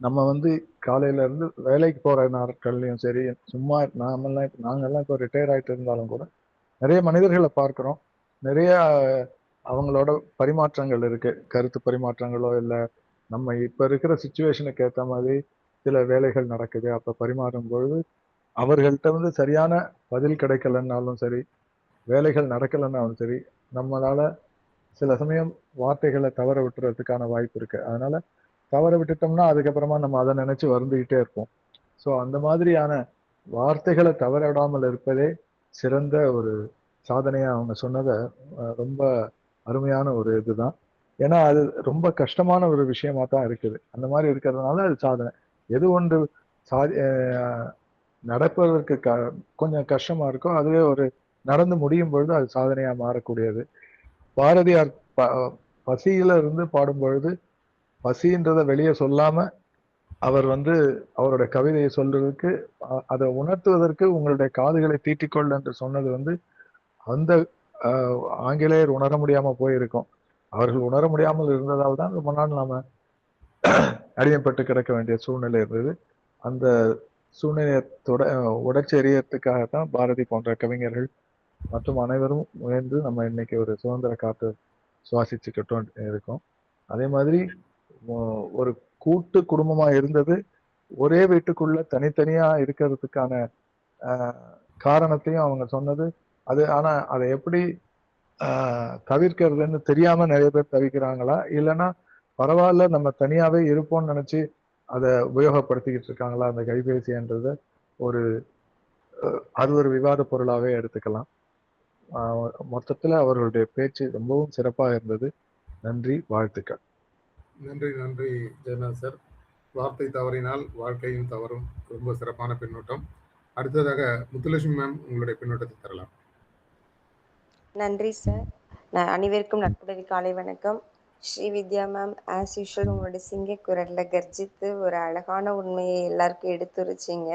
C: நம்ம காலையில இருந்து வேலைக்கு போற நாட்கள்லயும் சரி, சும்மா நாங்கெல்லாம் இப்போ ரிட்டையர் ஆயிட்டு இருந்தாலும் கூட நிறைய மனிதர்களை பார்க்கிறோம். நிறைய அவங்களோட பரிமாற்றங்கள் இருக்கு. கருத்து பரிமாற்றங்களோ இல்லை நம்ம இப்ப இருக்கிற சுச்சுவேஷனுக்கு ஏற்ற மாதிரி சில வேலைகள் நடக்குது. அப்ப பரிமாறும் பொழுது அவர்கள்ட்ட சரியான பதில் கிடைக்கலன்னாலும் சரி, வேலைகள் நடக்கலைன்னாலும் சரி, நம்மளால சில சமயம் வார்த்தைகளை தவற விட்டுறதுக்கான வாய்ப்பு இருக்கு. அதனால தவற விட்டுட்டோம்னா அதுக்கப்புறமா நம்ம அதை நினைச்சு வருந்துகிட்டே இருப்போம். ஸோ அந்த மாதிரியான வார்த்தைகளை தவற விடாமல் இருப்பதே சிறந்த ஒரு சாதனையா அவங்க சொன்னதை ரொம்ப அருமையான ஒரு இதுதான். ஏன்னா அது ரொம்ப கஷ்டமான ஒரு விஷயமா தான் இருக்குது. அந்த மாதிரி இருக்கிறதுனால அது சாதனை. எது ஒன்று நடப்பதற்கு கொஞ்சம் கஷ்டமா இருக்கும், அதுவே ஒரு நடந்து முடியும் பொழுது அது சாதனையா மாறக்கூடியது. பாரதியார் பசியில இருந்து பாடும் பொழுது பசின்றதை வெளியே சொல்லாம அவர் அவருடைய கவிதையை சொல்றதுக்கு, அதை உணர்த்துவதற்கு உங்களுடைய காதுகளை தீட்டிக்கொள் என்று சொன்னது அந்த ஆங்கிலேயர் உணர முடியாம போயிருக்கும். அவர்கள் உணர முடியாமல் இருந்ததால் தான் ரொம்ப நாள் நாம அடிமைப்பட்டு கிடக்க வேண்டிய சூழ்நிலை இருந்தது. அந்த சூழ்நிலையை உடைச்சி எறியறதுக்காகத்தான் பாரதி போன்ற கவிஞர்கள் மற்றும் அனைவரும் முயன்று நம்ம இன்னைக்கு ஒரு சுதந்திர காற்று சுவாசிச்சுக்கிட்டோம் இருக்கோம். அதே மாதிரி ஒரு கூட்டு குடும்பமா இருந்தது ஒரே வீட்டுக்குள்ள தனித்தனியா இருக்கிறதுக்கான காரணத்தையும் அவங்க சொன்னது அது. ஆனா அதை எப்படி தவிர்க்கிறதுன்னு தெரியாம நிறைய பேர் தவிக்கிறாங்களா, இல்லைன்னா பரவாயில்ல நம்ம தனியாவே இருப்போம்னு நினைச்சு அதை உபயோகப்படுத்திக்கிட்டு இருக்காங்களா அந்த கைபேசின்றத அது ஒரு விவாத பொருளாவே எடுத்துக்கலாம். மொத்தத்துல அவர்களுடைய பேச்சு ரொம்பவும் சிறப்பாக இருந்தது. நன்றி, வாழ்த்துக்கள்.
B: நன்றி நன்றி ஜெயநாத் சார். வார்த்தை தவறினால் வாழ்க்கையும் தவறும். ரொம்ப சிறப்பான பின்னோட்டம். அடுத்ததாக முத்துலட்சுமி மேம் உங்களுடைய பின்னோட்டத்தை தரலாம்.
D: நன்றி சார். அனைவருக்கும் நட்புடைய காலை வணக்கம். ஸ்ரீவித்யா மேம் ஆஸ் யூஷுவல் உங்களுடைய சிங்க குரல்ல கர்ஜித்து ஒரு அழகான உண்மையை எல்லாருக்கும் எடுத்துரைச்சிங்க.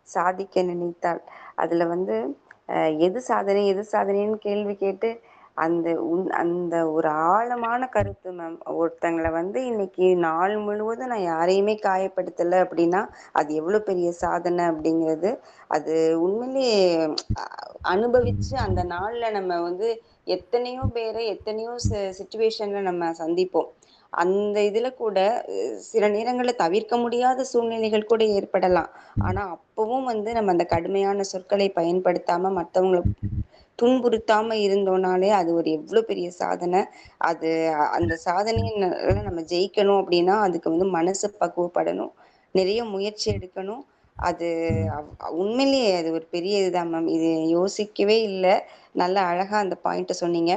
D: சாதிக்க நினைத்தால் அதுல எது சாதனை எது சாதனைன்னு கேள்வி கேட்டு அந்த ஒரு ஆழமான கருத்து மேம். ஒருத்தங்களை வந்து இன்னைக்கு நாள் முழுவதும் நான் யாரையுமே காயப்படுத்தலை அப்படின்னா அது எவ்வளோ பெரிய சாதனை அப்படிங்கிறது அது உண்மையிலேயே அனுபவிச்சு அந்த நாள்ல நம்ம வந்து எத்தனையோ பேரை எத்தனையோ சுச்சுவேஷன்ல நம்ம சந்திப்போம். அந்த இதுல கூட சில நேரங்கள்ல தவிர்க்க முடியாத சூழ்நிலைகள் கூட ஏற்படலாம். ஆனா அப்பவும் வந்து நம்ம அந்த கடுமையான சொற்களை பயன்படுத்தாம மற்றவங்களை துன்புறுத்தாம இருந்தோம்னாலே அது ஒரு எவ்வளவு பெரிய சாதனை. அது அந்த சாதனையை நம்ம ஜெயிக்கணும் அப்படின்னா அதுக்கு வந்து மனசு பக்குவப்படணும், நிறைய முயற்சி எடுக்கணும். அது உண்மையிலேயே அது ஒரு பெரிய இதுதான் மேம். இது யோசிக்கவே இல்லை. நல்லா அழகா அந்த பாயிண்ட்டை சொன்னீங்க.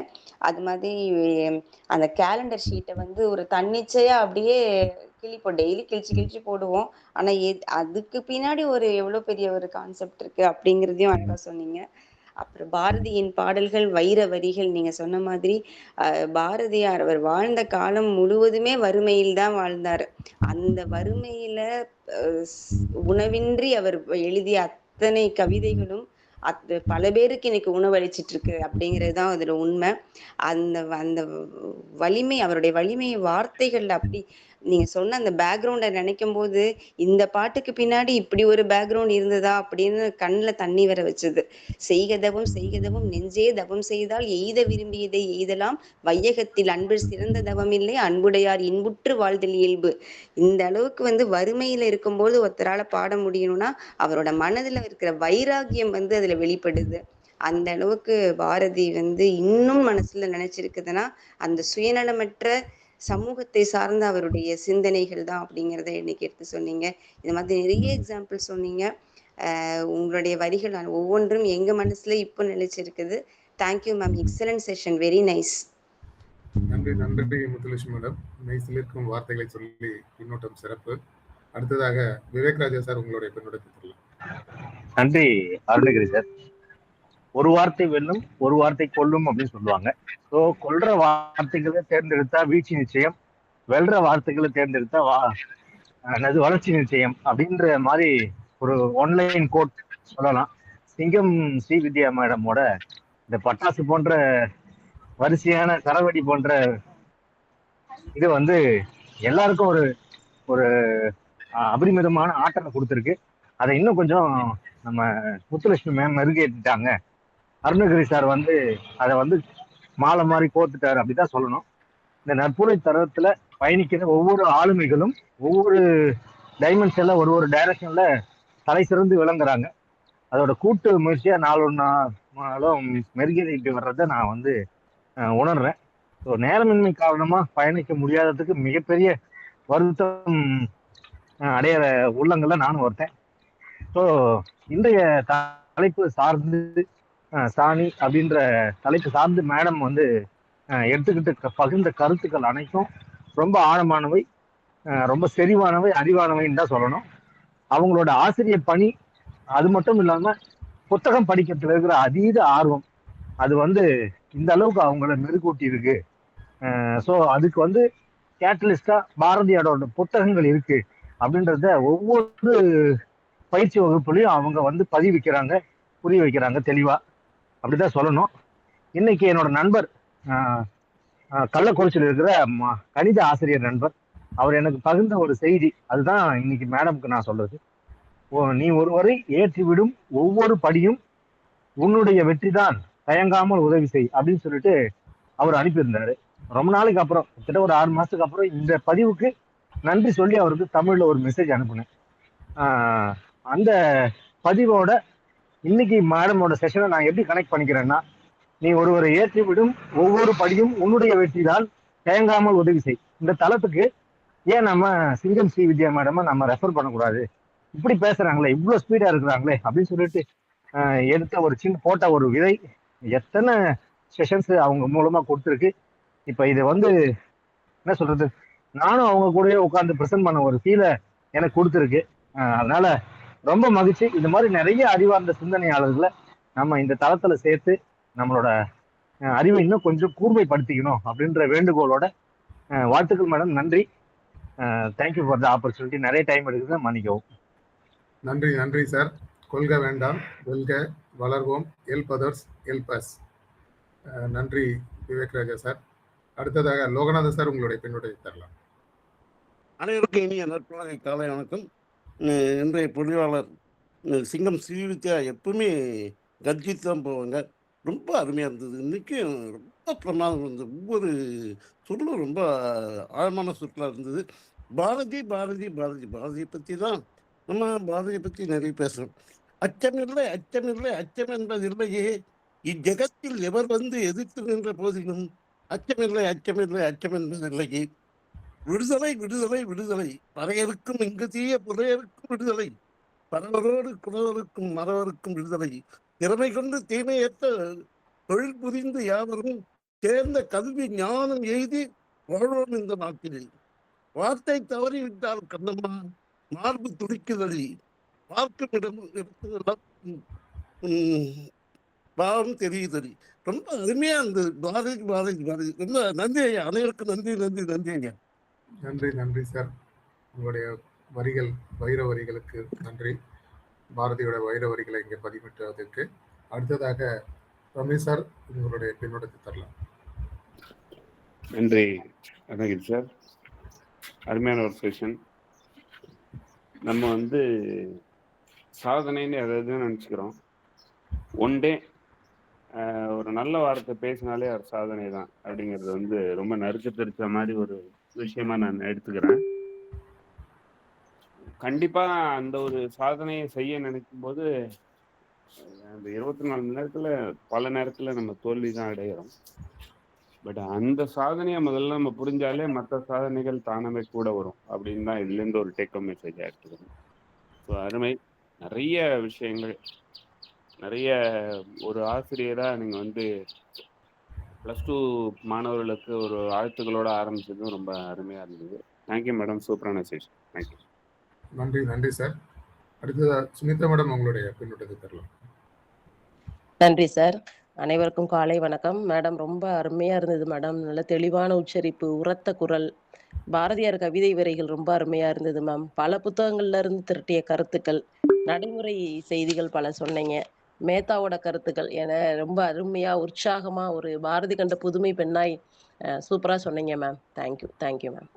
D: அது மாதிரி அந்த கேலண்டர் ஷீட்டை வந்து ஒரு தன்னிச்சையா அப்படியே கிழிப்போம், டெய்லி கிழிச்சு கிழிச்சு போடுவோம். ஆனா அதுக்கு பின்னாடி ஒரு எவ்வளவு பெரிய ஒரு கான்செப்ட் இருக்கு அப்படிங்கிறதையும் அழகா சொன்னீங்க. அப்புறம் பாரதியின் பாடல்கள் வைர வரிகள். நீங்க சொன்ன மாதிரி பாரதியார் அவர் வாழ்ந்த காலம் முழுவதுமே வறுமையில் தான் வாழ்ந்தார். அந்த வறுமையில உணவின்றி அவர் எழுதிய அத்தனை கவிதைகளும் பல பேருக்கு இன்னைக்கு உணவளிச்சிட்டு இருக்கு அப்படிங்கிறது தான் அதுல உண்மை. அந்த அந்த வலிமை, அவருடைய வலிமை வார்த்தைகள்ல அப்படி நீங்க சொன்ன அந்த பேக்ரவுண்டை நினைக்கும் போது இந்த பாட்டுக்கு பின்னாடி இப்படி ஒரு பேக்ரவுண்ட் இருந்ததா அப்படின்னு கண்ணில் தண்ணி வர வச்சது. செய்கதவும் செய்கதவும் நெஞ்சே தவம் செய்தால் எய்த விரும்பியதை எய்தலாம், வையகத்தில் அன்பு சிறந்த தவம் இல்லை, அன்புடையார் இன்புற்று வாழ்தல் இயல்பு. இந்த அளவுக்கு வந்து வறுமையில இருக்கும்போது ஒருத்தரால பாட முடியணும்னா அவரோட மனதுல இருக்கிற வைராகியம் வந்து அதுல வெளிப்படுது. அந்த அளவுக்கு பாரதி வந்து இன்னும் மனசுல நினைச்சிருக்குதுன்னா அந்த சுயநலமற்ற சமூகத்தை சார்ந்த அவருடைய சிந்தனைகள் தான் அப்படிங்கிறத இன்னைக்கு எடுத்து சொன்னீங்க. இந்த மாதிரி நிறைய எக்ஸாம்பிள் சொன்னீங்க. உங்களுடைய வரிகள் ஒவ்வொன்றும் எங்க மனசுல இப்போ நிலைச்சிருக்குது. Thank you ma'am. Excellent session, very nice.
B: நன்றி நன்றி முத்துலட்சுமி மேடம். நைஸில் இருக்கும் வார்த்தைகளை சொல்லி பின்னோட்டம் சிறப்பு. அடுத்ததாக விவேக் ராஜா சார் உங்களுடைய பின்னோட்டத்தை சொல்லலாம்.
E: நன்றி அருணகிரி சார். ஒரு வார்த்தை வெல்லும் ஒரு வார்த்தை கொல்லும் அப்படின்னு சொல்லுவாங்க. ஸோ கொல்ற வார்த்தைகளை தேர்ந்தெடுத்தா வீழ்ச்சி நிச்சயம், வெல்ற வார்த்தைகளை தேர்ந்தெடுத்தா வளர்ச்சி நிச்சயம் அப்படின்ற மாதிரி ஒரு ஒன்லைன் கோட் சொல்லலாம். சிங்கம் ஸ்ரீவித்யா மேடமோட இந்த பட்டாசு போன்ற வரிசையான சரவடி போன்ற இது வந்து எல்லாருக்கும் ஒரு ஒரு அபரிமிதமான ஆற்றலை கொடுத்துருக்கு. அதை இன்னும் கொஞ்சம் நம்ம முத்துலட்சுமி மேம் மெருகேற்றிட்டாங்க. அருணகிரி சார் வந்து அதை வந்து மாலை மாதிரி கோத்துட்டாரு அப்படிதான் சொல்லணும். இந்த நட்புரை தரத்துல பயணிக்கிற ஒவ்வொரு ஆளுமைகளும் ஒவ்வொரு டைமென்ஷன்ல ஒரு டைரக்ஷன்ல தலை சிறந்து விளங்குறாங்க. அதோட கூட்டு முயற்சியா நாளும் மெருகேறிட்டு வர்றதை நான் வந்து உணர்றேன். ஸோ நேரமின்மை காரணமா பயணிக்க முடியாததுக்கு மிகப்பெரிய வருத்தம் அடையிற உள்ளங்கள்ல நானும் ஒருத்தேன். ஸோ இன்றைய தலைப்பு சார்ந்து சாணி அப்படின்ற தலைப்பு சார்ந்து மேடம் வந்து எடுத்துக்கிட்டு பகிர்ந்த கருத்துக்கள் அனைத்தும் ரொம்ப ஆழமானவை, ரொம்ப செறிவானவை, அறிவானவைன்னு தான் சொல்லணும். அவங்களோட ஆசிரியர் பணி அது மட்டும் இல்லாம புத்தகம் படிக்கிறதுல இருக்கிற அதீத ஆர்வம் அது வந்து இந்த அளவுக்கு அவங்கள மெருகூட்டி இருக்கு. ஸோ அதுக்கு வந்து கேட்டலிஸ்டா பாரதியாரோட புத்தகங்கள் இருக்கு அப்படின்றத ஒவ்வொரு பயிற்சி வகுப்புலையும் அவங்க வந்து பதிவிக்கிறாங்க, புரிய வைக்கிறாங்க தெளிவா. அப்படிதான் சொல்லணும். இன்னைக்கு என்னோட நண்பர் கள்ளக்குறிச்சியில் இருக்கிற கணித ஆசிரியர் நண்பர், அவர் எனக்கு பகிர்ந்த ஒரு செய்தி அதுதான் இன்னைக்கு மேடம்க்கு நான் சொல்றது. நீ ஒருவரை ஏற்றிவிடும் ஒவ்வொரு படியும் உன்னுடைய வெற்றிதான், தயங்காமல் உதவி செய் அப்படின்னு சொல்லிட்டு அவர் அனுப்பியிருந்தாரு. ரொம்ப நாளைக்கு அப்புறம், கிட்டத்தட்ட ஒரு 6 மாசத்துக்கு அப்புறம் இந்த பதிவுக்கு நன்றி சொல்லி அவருக்கு தமிழ்ல ஒரு மெசேஜ் அனுப்புனேன். அந்த பதிவோட இன்னைக்கு மேடமோட செஷனை நான் எப்படி கனெக்ட் பண்ணிக்கிறேன்னா, நீ ஒருவரை ஏற்றிவிடும் ஒவ்வொரு படியும் உன்னுடைய வெற்றி தான், தயங்காமல் உதவி செய். இந்த தளத்துக்கு ஏன் நம்ம சிங்கம் ஸ்ரீவித்யா மேடமை நம்ம ரெஃபர் பண்ணக்கூடாது? இப்படி பேசுறாங்களே, இவ்வளவு ஸ்பீடா இருக்கிறாங்களே அப்படின்னு சொல்லிட்டு எடுத்த ஒரு சின்ன போட்ட ஒரு விதை எத்தனை செஷன்ஸ் அவங்க மூலமா கொடுத்துருக்கு. இப்ப இது வந்து என்ன சொல்றது, நானும் அவங்க கூடயே உட்காந்து ப்ரெசென்ட் பண்ண ஒரு ஃபீலை எனக்கு கொடுத்துருக்கு. அதனால ரொம்ப மகிழ்ச்சி. இந்த மாதிரி நிறைய அறிவார்ந்த சிந்தனையாளர்களை நம்ம இந்த தளத்துல சேர்த்து நம்மளோட அறிவை இன்னும் கொஞ்சம் கூர்மைப்படுத்திக்கணும் அப்படின்ற வேண்டுகோளோட வாழ்த்துக்கள் மேடம். நன்றி. Thank you for the opportunity. நிறைய டைம் எடுக்குது, மன்னிக்கவும்.
B: நன்றி நன்றி சார். கொள்க வேண்டாம், வெல்க, வளர்வோம், ஹெல்ப் அதர்ஸ், ஹெல்ப் அஸ். நன்றி விவேக் ராஜா சார். அடுத்ததாக லோகநாதன் சார் உங்களுடைய பின்னோட்டத்தை தரலாம்.
F: அனைவருக்கும் இனிய நற்பலை காலை வணக்கம். இன்றைய பொழிவாளர் சிங்கம் ஸ்ரீவித்யா எப்பவுமே கர்ஜித்து தான் போவாங்க. ரொம்ப அருமையாக இருந்தது. இன்னைக்கு ரொம்ப பிரமாதம் இருந்தது. ஒவ்வொரு சொல்லும் ரொம்ப ஆழமான சொற்களாக இருந்தது. பாரதி பாரதி பாரதி பாரதியை பற்றி தான் நம்ம பாரதியை பற்றி நிறைய பேசுகிறோம். அச்சமில்லை அச்சமில்லை அச்சம் என்பதில்லையே, இஜகத்தில் எவர் வந்து எதிர்த்து நின்ற போதிலும் அச்சமில்லை அச்சமில்லை அச்சம் என்பதில்லையே, விடுதலை விடுதலை விடுதலை, பறையருக்கும் இங்கு தீய புறையருக்கும் விடுதலை, பரவரோடு குறவருக்கும் மறவருக்கும் விடுதலை, திறமை கொண்டு தீமையற்ற தொழில் புரிந்து யாவரும் சேர்ந்த கல்வி ஞானம் எய்தி வாழ்வோம் இந்த நாட்டில். வார்த்தை தவறிவிட்டால் கண்ணம்மா மார்பு துடிக்குதடி, பார்க்கும் இடமெல்லாம் பாவம் தெரியுதடி. ரொம்ப அருமையா இருந்தது. பாரதி பாரதி பாரதி. ரொம்ப நன்றி ஐயா. அனைவருக்கும் நன்றி நன்றி நன்றி ஐயா.
B: நன்றி நன்றி சார். உங்களுடைய வரிகள் வைர வரிகளுக்கு நன்றி. பாரதியோட வைர வரிகளை இங்கே பதிவிட்டதற்கு. அடுத்ததாக ரமேஷ் சார் உங்களுடைய பின்னோட்டத்தை தரலாம்.
G: நன்றி அருணகிரி சார். அருமையான ஒரு செஷன். நம்ம சாதனைன்னு எதாவது நினச்சிக்கிறோம். ஒன் டே ஒரு நல்ல வார்த்தை பேசினாலே அது சாதனை தான் அப்படிங்கிறது ரொம்ப நறுக்கு தெரிச்ச மாதிரி ஒரு விஷயமா நான் எடுத்துக்கிறேன். கண்டிப்பா அந்த ஒரு சாதனையை செய்ய நினைக்கும் போது அந்த 24 மணி நேரத்துல பல நேரத்துல நம்ம தோல்வி தான் அடையிறோம். பட் அந்த சாதனையை முதல்ல நம்ம புரிஞ்சாலே மற்ற சாதனைகள் தானமே கூட வரும் அப்படின்னு தான் இதுல இருந்து ஒரு டேக் மெசேஜா எடுத்துக்கிறோம். ஸோ அருமை. நிறைய விஷயங்கள், நிறைய ஒரு ஆசிரியரா நீங்க +2 மாணவர்களுக்கு ஒரு வாழ்த்துக்களோட ஆரம்பிச்சதும் ரொம்ப அருமையா இருந்தது. Thank you madam. சூப்பரான செஷன். தேங்க்யூ.
B: நன்றி நன்றி சார். அடுத்ததா சுனிதா மேடம் உங்களுடைய பின்னோட்டத்தை தரலாம்.
H: நன்றி சார். அனைவருக்கும் காலை வணக்கம். மேடம் ரொம்ப அருமையா இருந்தது மேடம். நல்ல தெளிவான உச்சரிப்பு, உரத்த குரல், பாரதியார் கவிதை வரிகள் ரொம்ப அருமையா இருந்தது மேம். பல புத்தகங்கள்ல இருந்து திரட்டிய கருத்துக்கள், நடைமுறை செய்திகள் பல சொன்னீங்க. மேத்தாவோட கருத்துக்கள் என ரொம்ப அருமையா உற்சாகமா ஒரு பாரதி கண்ட புதுமை பெண்ணாய் சூப்பரா சொன்னீங்க மேம். Thank you thank you ma'am.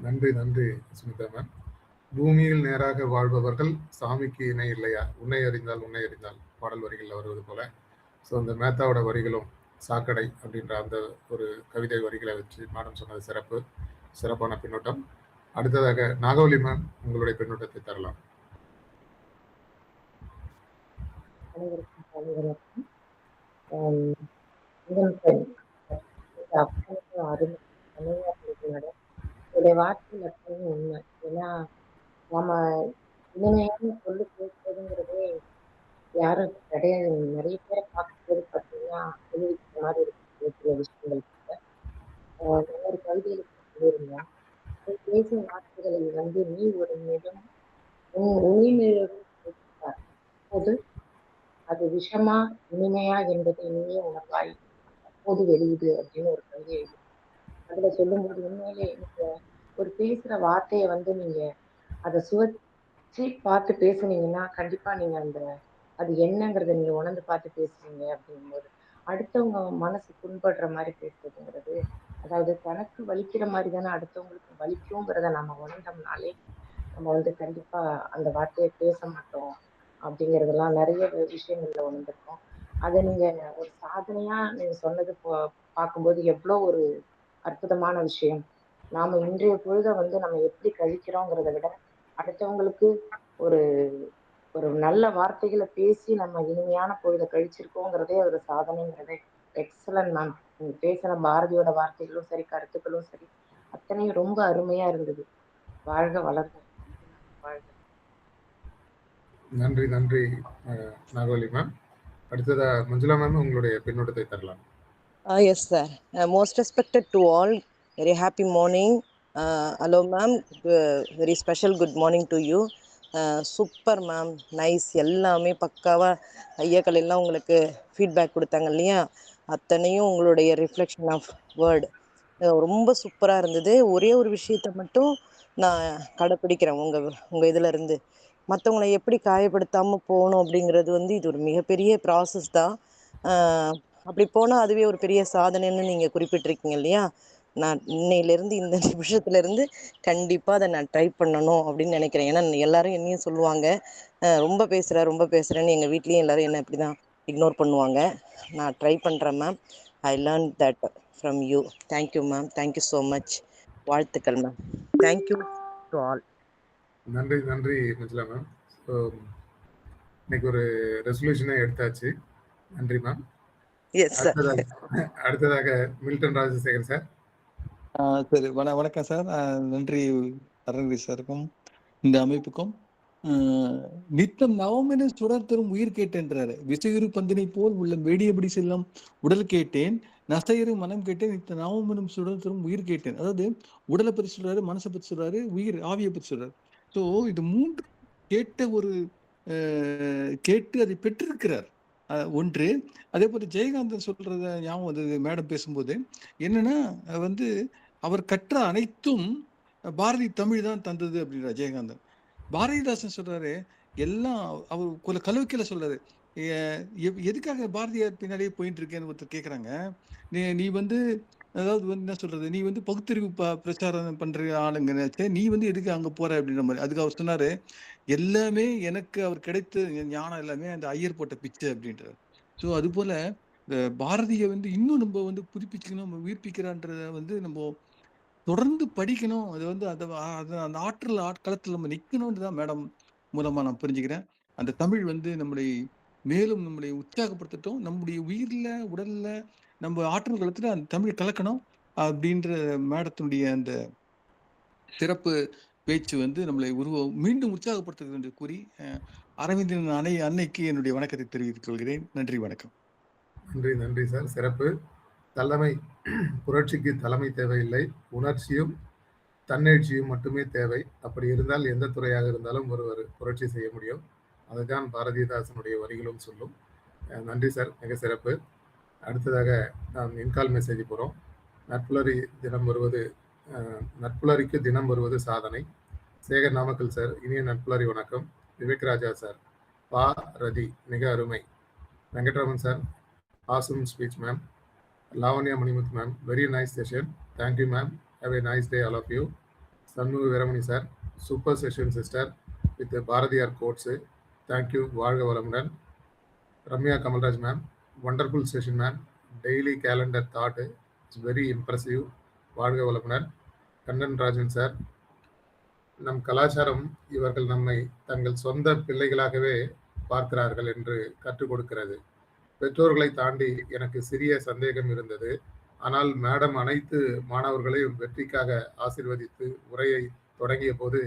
B: நன்றி நன்றி சுனிதா மேம். பூமியில் நேராக வாழ்பவர்கள் சாமிக்கு இணை இல்லையா, உன்னை அறிந்தால் உன்னை அறிந்தால் பாடல் வரிகளில் வருவது போல. ஸோ அந்த மேத்தாவோட வரிகளும் சாக்கடை அப்படின்ற அந்த ஒரு கவிதை வரிகளை வச்சு மேடம் சொன்னது சிறப்பான பின்னோட்டம். அடுத்ததாக நாகவலி மேம் உங்களுடைய பின்னோட்டத்தை தரலாம்.
I: வார்த்தை மட்டும் உண்மை. ஏன்னா நம்ம இனிமையான சொல்லு கேட்பதுங்கிறதே யாரும் கிடையாது. நிறைய பேரை பார்க்கும்போது பார்த்தீங்கன்னா அனுபவிக்கிற மாதிரி இருக்கு சில விஷயங்கள். நான் ஒரு கவிதையில சொல்லியிருந்தேன், பேசும் வார்த்தைகளை நீ ஒரு நிமிடம் உயிரிழக்கும் போது அது விஷமா இனிமையா என்பதை நீயே உணர்வாய் அப்போது வெளியுது அப்படின்னு ஒரு கவிதை எழுதி அதுல சொல்லும்போது உண்மையிலே எனக்கு ஒரு பேசுற வார்த்தையை நீங்க அதை சுவைச்சு பார்த்து பேசுனீங்கன்னா கண்டிப்பா நீங்க அது என்னங்கிறத நீங்க உணர்ந்து பார்த்து பேசுறீங்க அப்படிங்கும்போது அடுத்தவங்க மனசு புண்படுற மாதிரி பேசுறதுங்கிறது, அதாவது தனக்கு வலிக்கிற மாதிரி தானே அடுத்தவங்களுக்கு வலிக்குங்கிறத நம்ம உணர்ந்தோம்னாலே நம்ம கண்டிப்பா அந்த வார்த்தையை பேச மாட்டோம் அப்படிங்கிறதெல்லாம் நிறைய விஷயங்கள்ல உணர்ந்திருக்கோம். அதை நீங்க ஒரு சாதனையா நீங்க சொன்னது பார்க்கும்போது எவ்வளோ ஒரு அற்புதமான விஷயம். நாம இன்றைய பொழுதை நம்ம எப்படி கழிக்கிறோங்கிறத விட அடுத்தவங்களுக்கு ஒரு ஒரு நல்ல வார்த்தைகளை பேசி நம்ம இனிமையான பொழுதை கழிச்சிருக்கோங்கிறதே ஒரு சாதனைங்கிறதே எக்ஸலன்ட் மேம். நீங்க பேசின பாரதியோட வார்த்தைகளும் சரி, கருத்துக்களும் சரி, அத்தனையும் ரொம்ப அருமையா இருந்தது. வாழ்க வளர்க. வாழ்க.
B: நன்றி நன்றி நாகவலி மேம். அடுத்ததா மஞ்சுளா மேம் உங்களுடைய பின்னோட்டத்தை தரலாம்.
J: Yes sir. Most respected to all, very happy morning. Hello ma'am, very special good morning to you. Super ma'am, nice. எல்லாமே பக்காவாக ஐயாக்கள் எல்லாம் உங்களுக்கு ஃபீட்பேக் கொடுத்தாங்க இல்லையா, அத்தனையும் உங்களுடைய ரிஃப்ளெக்ஷன் ஆஃப் வேர்டு ரொம்ப சூப்பராக இருந்தது. ஒரே ஒரு விஷயத்த மட்டும் நான் கடைப்பிடிக்கிறேன் உங்கள் இதில் இருந்து. மற்றவங்களை எப்படி காயப்படுத்தாமல் போகணும் அப்படிங்கிறது வந்து இது ஒரு மிகப்பெரிய ப்ராசஸ் தான். அப்படி போனால் அதுவே ஒரு பெரிய சாதனைன்னு நீங்கள் குறிப்பிட்டிருக்கீங்க இல்லையா? நான் இன்னையிலேருந்து இந்த நிமிஷத்துலேருந்து கண்டிப்பாக அதை நான் ட்ரை பண்ணணும் அப்படின்னு நினைக்கிறேன். ஏன்னா எல்லாரும் என்னையும் சொல்லுவாங்க, ரொம்ப பேசுகிறேன்னு எங்கள் வீட்லேயும் எல்லாரும் என்ன இப்படி தான் இக்னோர் பண்ணுவாங்க. நான் ட்ரை பண்ணுறேன் ma'am. I learn that from you. Thank you ma'am. Thank you so much. வாழ்த்துக்கள் மேம். Thank you to all.
B: நன்றி நன்றி மஞ்சுளா மேம். ஸோ இன்னைக்கு ஒரு ரெசல்யூஷனே எடுத்தாச்சு. நன்றி மேம்.
J: Yes sir.
B: அடுத்ததாக மில்டன் ராஜசேகர் சார்.
K: சரி, வணக்கம் சார். நன்றி அருண்கிரி சாருக்கும் இந்த அமைப்புக்கும். நித்தம் நவமென சுடர் தரும் உயிர் கேட்டேன்றாரு. விசையுறு பந்தினை போல் உள்ள வேடியபடி செல்லும் உடல் கேட்டேன், நசையரு மனம் கேட்டேன், நித்த நவமெனும் சுடர் தரும் உயிர் கேட்டேன். அதாவது உடலை பற்றி சொல்றாரு, மனசை பற்றி சொல்றாரு, உயிர் ஆவியை பற்றி சொல்றாரு. ஸோ இது மூன்று கேட்ட ஒரு கேட்டு அதை பெற்றிருக்கிறார் ஒன்று. அதே போல ஜெயகாந்தன் சொல்றத ஞாபகம் வந்தது மேடம் பேசும்போது. என்னன்னா வந்து அவர் கற்ற அனைத்தும் பாரதி தமிழ் தான் தந்தது அப்படின்ற ஜெயகாந்தன். பாரதிதாசன் சொல்றாரு எல்லாம் அவர் கலவைக்கில சொல்றாரு. எதுக்காக பாரதியார் பின்னாடியே போயிட்டு இருக்கேன்னு ஒருத்தர் கேட்குறாங்க. நீ வந்து அதாவது வந்து என்ன சொல்றது, நீ வந்து பகுத்தறிவு பிரச்சாரம் பண்ற ஆளுங்க, நீ வந்து எதுக்கு அங்க போற அப்படின்ற மாதிரி. அதுக்கு அவர் சொன்னாரு, எல்லாமே எனக்கு அவர் கிடைத்த ஞானம் எல்லாமே அந்த ஐயர் போட்ட பிச்சை அப்படின்றார். ஸோ அது போல இந்த பாரதியை வந்து இன்னும் நம்ம வந்து புதுப்பிக்கணும், நம்ம உயிர்ப்பிக்கிறான்றத வந்து நம்ம தொடர்ந்து படிக்கணும். அது வந்து அந்த ஆற்றல் ஆட்களத்தில் நம்ம நிற்கணும்னு தான் மேடம் மூலமா நான் புரிஞ்சுக்கிறேன். அந்த தமிழ் வந்து மேலும் நம்மளை உற்சாகப்படுத்தட்டும். நம்முடைய உயிர்ல உடல்ல நம்ம ஆற்றல் களத்துல அந்த தமிழ் கலக்கணும் அப்படின்ற மேடத்தினுடைய அந்த சிறப்பு பேச்சு வந்து நம்மளை மீண்டும் உற்சாகப்படுத்துகிறது என்று கூறி அரவிந்தின் அன்னைக்கு என்னுடைய வணக்கத்தை தெரிவித்துக் கொள்கிறேன். நன்றி, வணக்கம்.
B: நன்றி நன்றி சார். சிறப்பு. தலைமை புரட்சிக்கு தலைமை தேவையில்லை, உணர்ச்சியும் தன்னெழுச்சியும் மட்டுமே தேவை. அப்படி இருந்தால் எந்த துறையாக இருந்தாலும் ஒருவர் புரட்சி செய்ய முடியும். அதுதான் பாரதிதாசனுடைய வரிகளும் சொல்லும். நன்றி சார், மிக சிறப்பு. அடுத்ததாக நாம் இன்கால் மெசேஜ் போகிறோம். நட்புலரிக்கு தினம் வருவது சாதனை. சேகர் நாமக்கல் சார், இனிய நட்புலரி வணக்கம். விவேக் ராஜா சார், பா ரதி மிக அருமை. Venkatraman sir, awesome speech ma'am. Lavanya Manimuth ma'am, very nice session, thank you ma'am, have a nice day all of you. Shanmuga Veeramani sir, super session sister with Bharathiyar quotes, thank you, வாழ்க வளமுடன். Ramya Kamalraj ma'am, wonderful session ma'am, daily calendar thought is very impressive, வாழ்க வளமுடன். Kannan Rajan sir, நம் கலாச்சாரம் இவர்கள் நம்மை தங்கள் சொந்த பிள்ளைகளாகவே பார்க்கிறார்கள் என்று கற்றுக் கொடுக்கிறது. பெற்றோர்களை தாண்டி எனக்கு சிறிய சந்தேகம் இருந்தது. ஆனால் மேடம் அனைத்து மாணவர்களையும் வெற்றிக்காக ஆசீர்வதித்து உரையை தொடங்கிய போது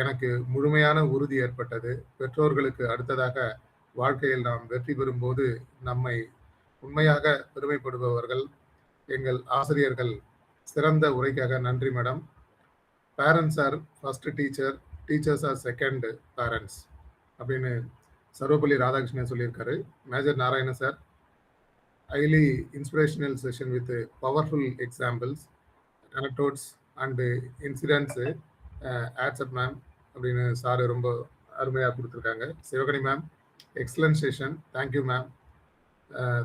B: எனக்கு முழுமையான உறுதி ஏற்பட்டது. பெற்றோர்களுக்கு அடுத்ததாக வாழ்க்கையில் நாம் வெற்றி பெறும்போது நம்மை உண்மையாக பெருமைப்படுபவர்கள் எங்கள் ஆசிரியர்கள். சிறந்த உரைக்காக நன்றி madam. Parents are first teacher, teachers are second parents அப்படின்னு சர்வப்பள்ளி ராதாகிருஷ்ணன் சொல்லியிருக்காரு. Major Narayana sir, highly inspirational session with powerful examples, anecdotes and incidents hats off ma'am அப்படின்னு சார் ரொம்ப அருமையாக கொடுத்துருக்காங்க. Sivagani ma'am, excellent session, thank you ma'am.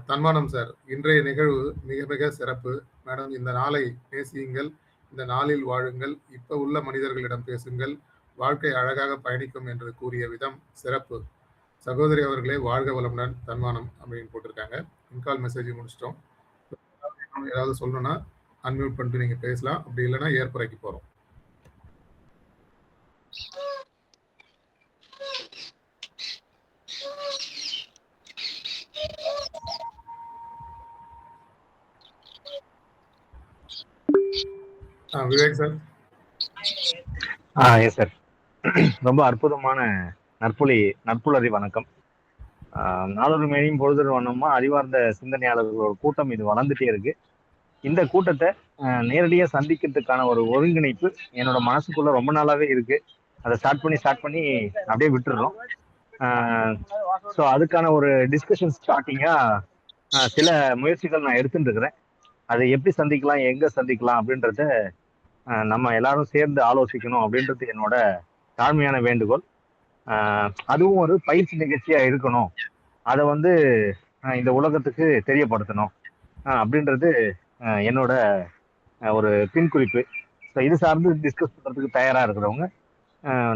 B: Thanmanam sir, இன்றைய நிகழ்வு மிக மிக சிறப்பு மேடம். இந்த நாளை நேசியுங்கள், இந்த நாளில் வாழுங்கள், இப்போ உள்ள மனிதர்களிடம் பேசுங்கள், வாழ்க்கை அழகாக பயணிக்கும் என்று கூறிய விதம் சிறப்பு. சகோதரி அவர்களே வாழ்க வளமுடன், தன்மானம் அப்படின்னு போட்டிருக்காங்க. இன்கால் மெசேஜ் முடிச்சிட்டோம். ஏதாவது சொல்லணும்னா அன்மியூட் பண்ணிட்டு நீங்கள் பேசலாம், அப்படி இல்லைன்னா ஏற்புரைக்கு போகிறோம். விவேக் சார்.
E: எஸ் சார், ரொம்ப அற்புதமான நட்புலரி வணக்கம். நாளொரு மேனியும் பொழுதொரு வண்ணமா அறிவார்ந்த சிந்தனையாளர்களோட கூட்டம் இது வளர்ந்துட்டே இருக்கு. இந்த கூட்டத்தை நேரடியாக சந்திக்கிறதுக்கான ஒரு ஒருங்கிணைப்பு என்னோட மனசுக்குள்ள ரொம்ப நாளாவே இருக்கு. அதை ஸ்டார்ட் பண்ணி அப்படியே விட்டுடுறோம். ஸோ அதுக்கான ஒரு டிஸ்கஷன் ஸ்டார்டிங்கா சில முயற்சிகள் நான் எடுத்துட்டு இருக்கிறேன். அதை எப்படி சந்திக்கலாம், எங்க சந்திக்கலாம் அப்படின்றத நம்ம எல்லாரும் சேர்ந்து ஆலோசிக்கணும் அப்படின்றது என்னோட தாழ்மையான வேண்டுகோள். அதுவும் ஒரு பயிற்சி நிகழ்ச்சியா இருக்கணும். அதை வந்து இந்த உலகத்துக்கு தெரியப்படுத்தணும் அப்படின்றது என்னோட ஒரு பின்குறிப்பு. ஸோ இது சார்ந்து டிஸ்கஸ் பண்றதுக்கு தயாரா இருக்கிறவங்க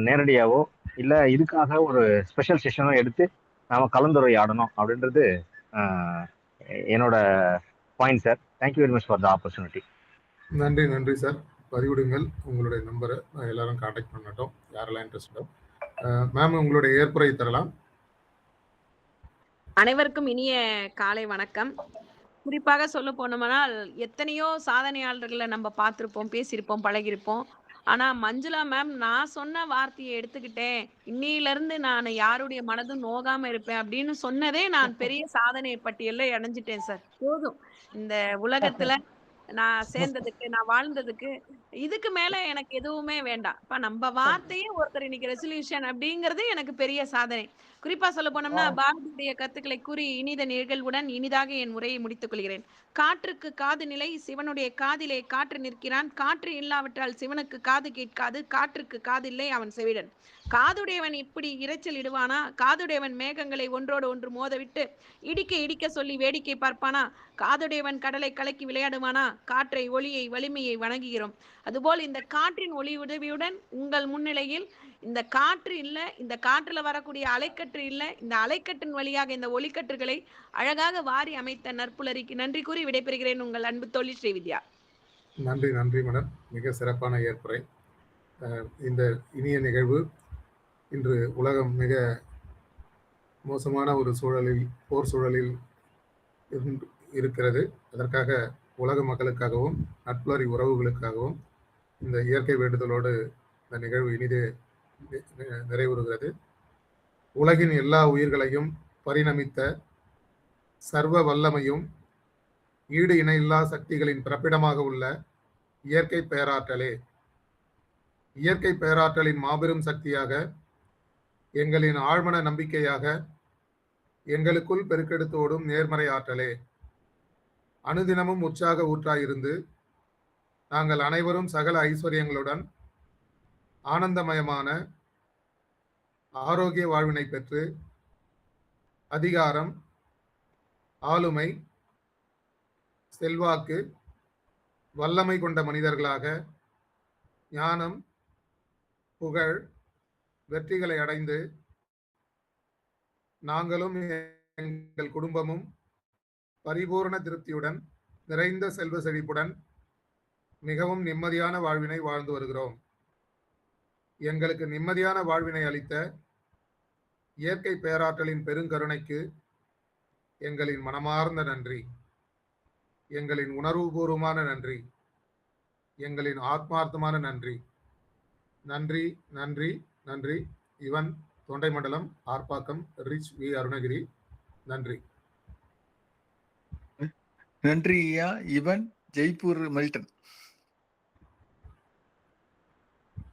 E: நேரடியாவோ இல்லை இதுக்காக ஒரு ஸ்பெஷல் செஷனோ எடுத்து நாம கலந்துரையாடணும் அப்படின்றது என்னோட point sir. Thank you very much for the opportunity.
B: நன்றி நன்றி சார். பதிவிடுங்கள் உங்களுடைய நம்பரை, எல்லாரும் கான்டாக்ட் பண்ணட்டும் யாரெல்லாம் இன்ட்ரெஸ்டோ. மேம் உங்களுடைய ஏற்புரை தரலாம்.
A: அனைவருக்கும் இனிய காலை வணக்கம். குறிப்பாக சொல்ல போனோம்னால் எத்தனையோ சாதனையாளர்களை நம்ம பார்த்துருப்போம், பேசியிருப்போம், பழகிருப்போம். ஆனா மஞ்சுளா மேம் நான் சொன்ன வார்த்தையை எடுத்துக்கிட்டேன், இன்னையிலிருந்து நான் யாருடைய மனதும் நோகாம இருப்பேன் அப்படின்னு சொன்னதே நான் பெரிய சாதனை பட்டியல்ல இணைஞ்சிட்டேன் சார். போதும் இந்த உலகத்துல நான் சேர்ந்ததுக்கு, நான் வாழ்ந்ததுக்கு, இதுக்கு மேல எனக்கு எதுவுமே வேண்டாம். இப்ப நம்ம வார்த்தையே ஒருத்தர் இன்னைக்கு ரெசல்யூஷன் அப்படிங்கிறது எனக்கு பெரிய சாதனை. குறிப்பா சொல்ல போனோம்னா பாரதியுடைய கருத்துக்களை கூறி இனித நிகழ்வுடன் இனிதாக என் உரையை முடித்துக் கொள்கிறேன். காற்றுக்கு காது நிலை, சிவனுடைய காதிலே காற்று நிற்கிறான். காற்று இல்லாவிட்டால் சிவனுக்கு காது கேட்காது. காற்றுக்கு காதில்லை, அவன் செவிடன். காதுடையவன் இப்படி இரைச்சல் இடுவானா? காதுடையவன் மேகங்களை ஒன்றோடு ஒன்று மோதவிட்டு இடிக்க இடிக்க சொல்லி வேடிக்கை பார்ப்பானா? காதுடையவன் கடலை கலக்கி விளையாடுவானா? காற்றை, ஒளியை, வலிமையை வணங்குகிறோம். அதுபோல் இந்த காற்றின் ஒளி உதவியுடன் உங்கள் முன்னிலையில் இந்த காற்று இல்லை, இந்த காற்றுல வரக்கூடிய அலைக்கற்று இல்லை, இந்த அலைக்கற்றின் வழியாக இந்த ஒளிக்கற்றுகளை அழகாக வாரி அமைத்த நற்புலரிக்கு நன்றி கூறி விடைபெறுகிறேன். உங்கள் அன்பு தோழி ஸ்ரீவித்யா.
B: நன்றி நன்றி மேடம், மிக சிறப்பான ஏற்புரை. இந்த இனிய நிகழ்வு இன்று உலகம் மிக மோசமான ஒரு சூழலில், போர் சூழலில் இருக்கிறது. அதற்காக உலக மக்களுக்காகவும் நட்புலரி உறவுகளுக்காகவும் இந்த இயற்கை வேண்டுதலோடு இந்த நிகழ்வு இனிதே நிறைவுறுகிறது. உலகின் எல்லா உயிர்களையும் பரிணமித்த சர்வ வல்லமையும் ஈடு இணையில்லா சக்திகளின் பிறப்பிடமாக உள்ள இயற்கை பேராற்றலே, இயற்கை பேராற்றலின் மாபெரும் சக்தியாக, எங்களின் ஆழ்மன நம்பிக்கையாக, எங்களுக்குள் பெருக்கெடுத்தோடும் நேர்மறை ஆற்றலே, அனுதினமும் உற்சாக ஊற்றாயிருந்து நாங்கள் அனைவரும் சகல ஐஸ்வர்யங்களுடன் ஆனந்தமயமான ஆரோக்கிய வாழ்வினை பெற்று அதிகாரம், ஆளுமை, செல்வாக்கு, வல்லமை கொண்ட மனிதர்களாக ஞானம், புகழ், வெற்றிகளை அடைந்து நாங்களும் எங்கள் குடும்பமும் பரிபூர்ண திருப்தியுடன் நிறைந்த செல்வ செழிப்புடன் மிகவும் நிம்மதியான வாழ்வினை வாழ்ந்து வருகிறோம். எங்களுக்கு நிம்மதியான வாழ்வினை அளித்த இயற்கை பேராற்றலின் பெருங்கருணைக்கு எங்களின் மனமார்ந்த நன்றி, எங்களின் உணர்வுபூர்வமான நன்றி, எங்களின் ஆத்மார்த்தமான நன்றி. நன்றி நன்றி நன்றி. இவன் தொண்டைமண்டலம், ஆர்ப்பாக்கம், ரிச் வி அருணகிரி. நன்றி.
K: நன்றி ஐயா. இவன் ஜெய்ப்பூர் மில்டன்.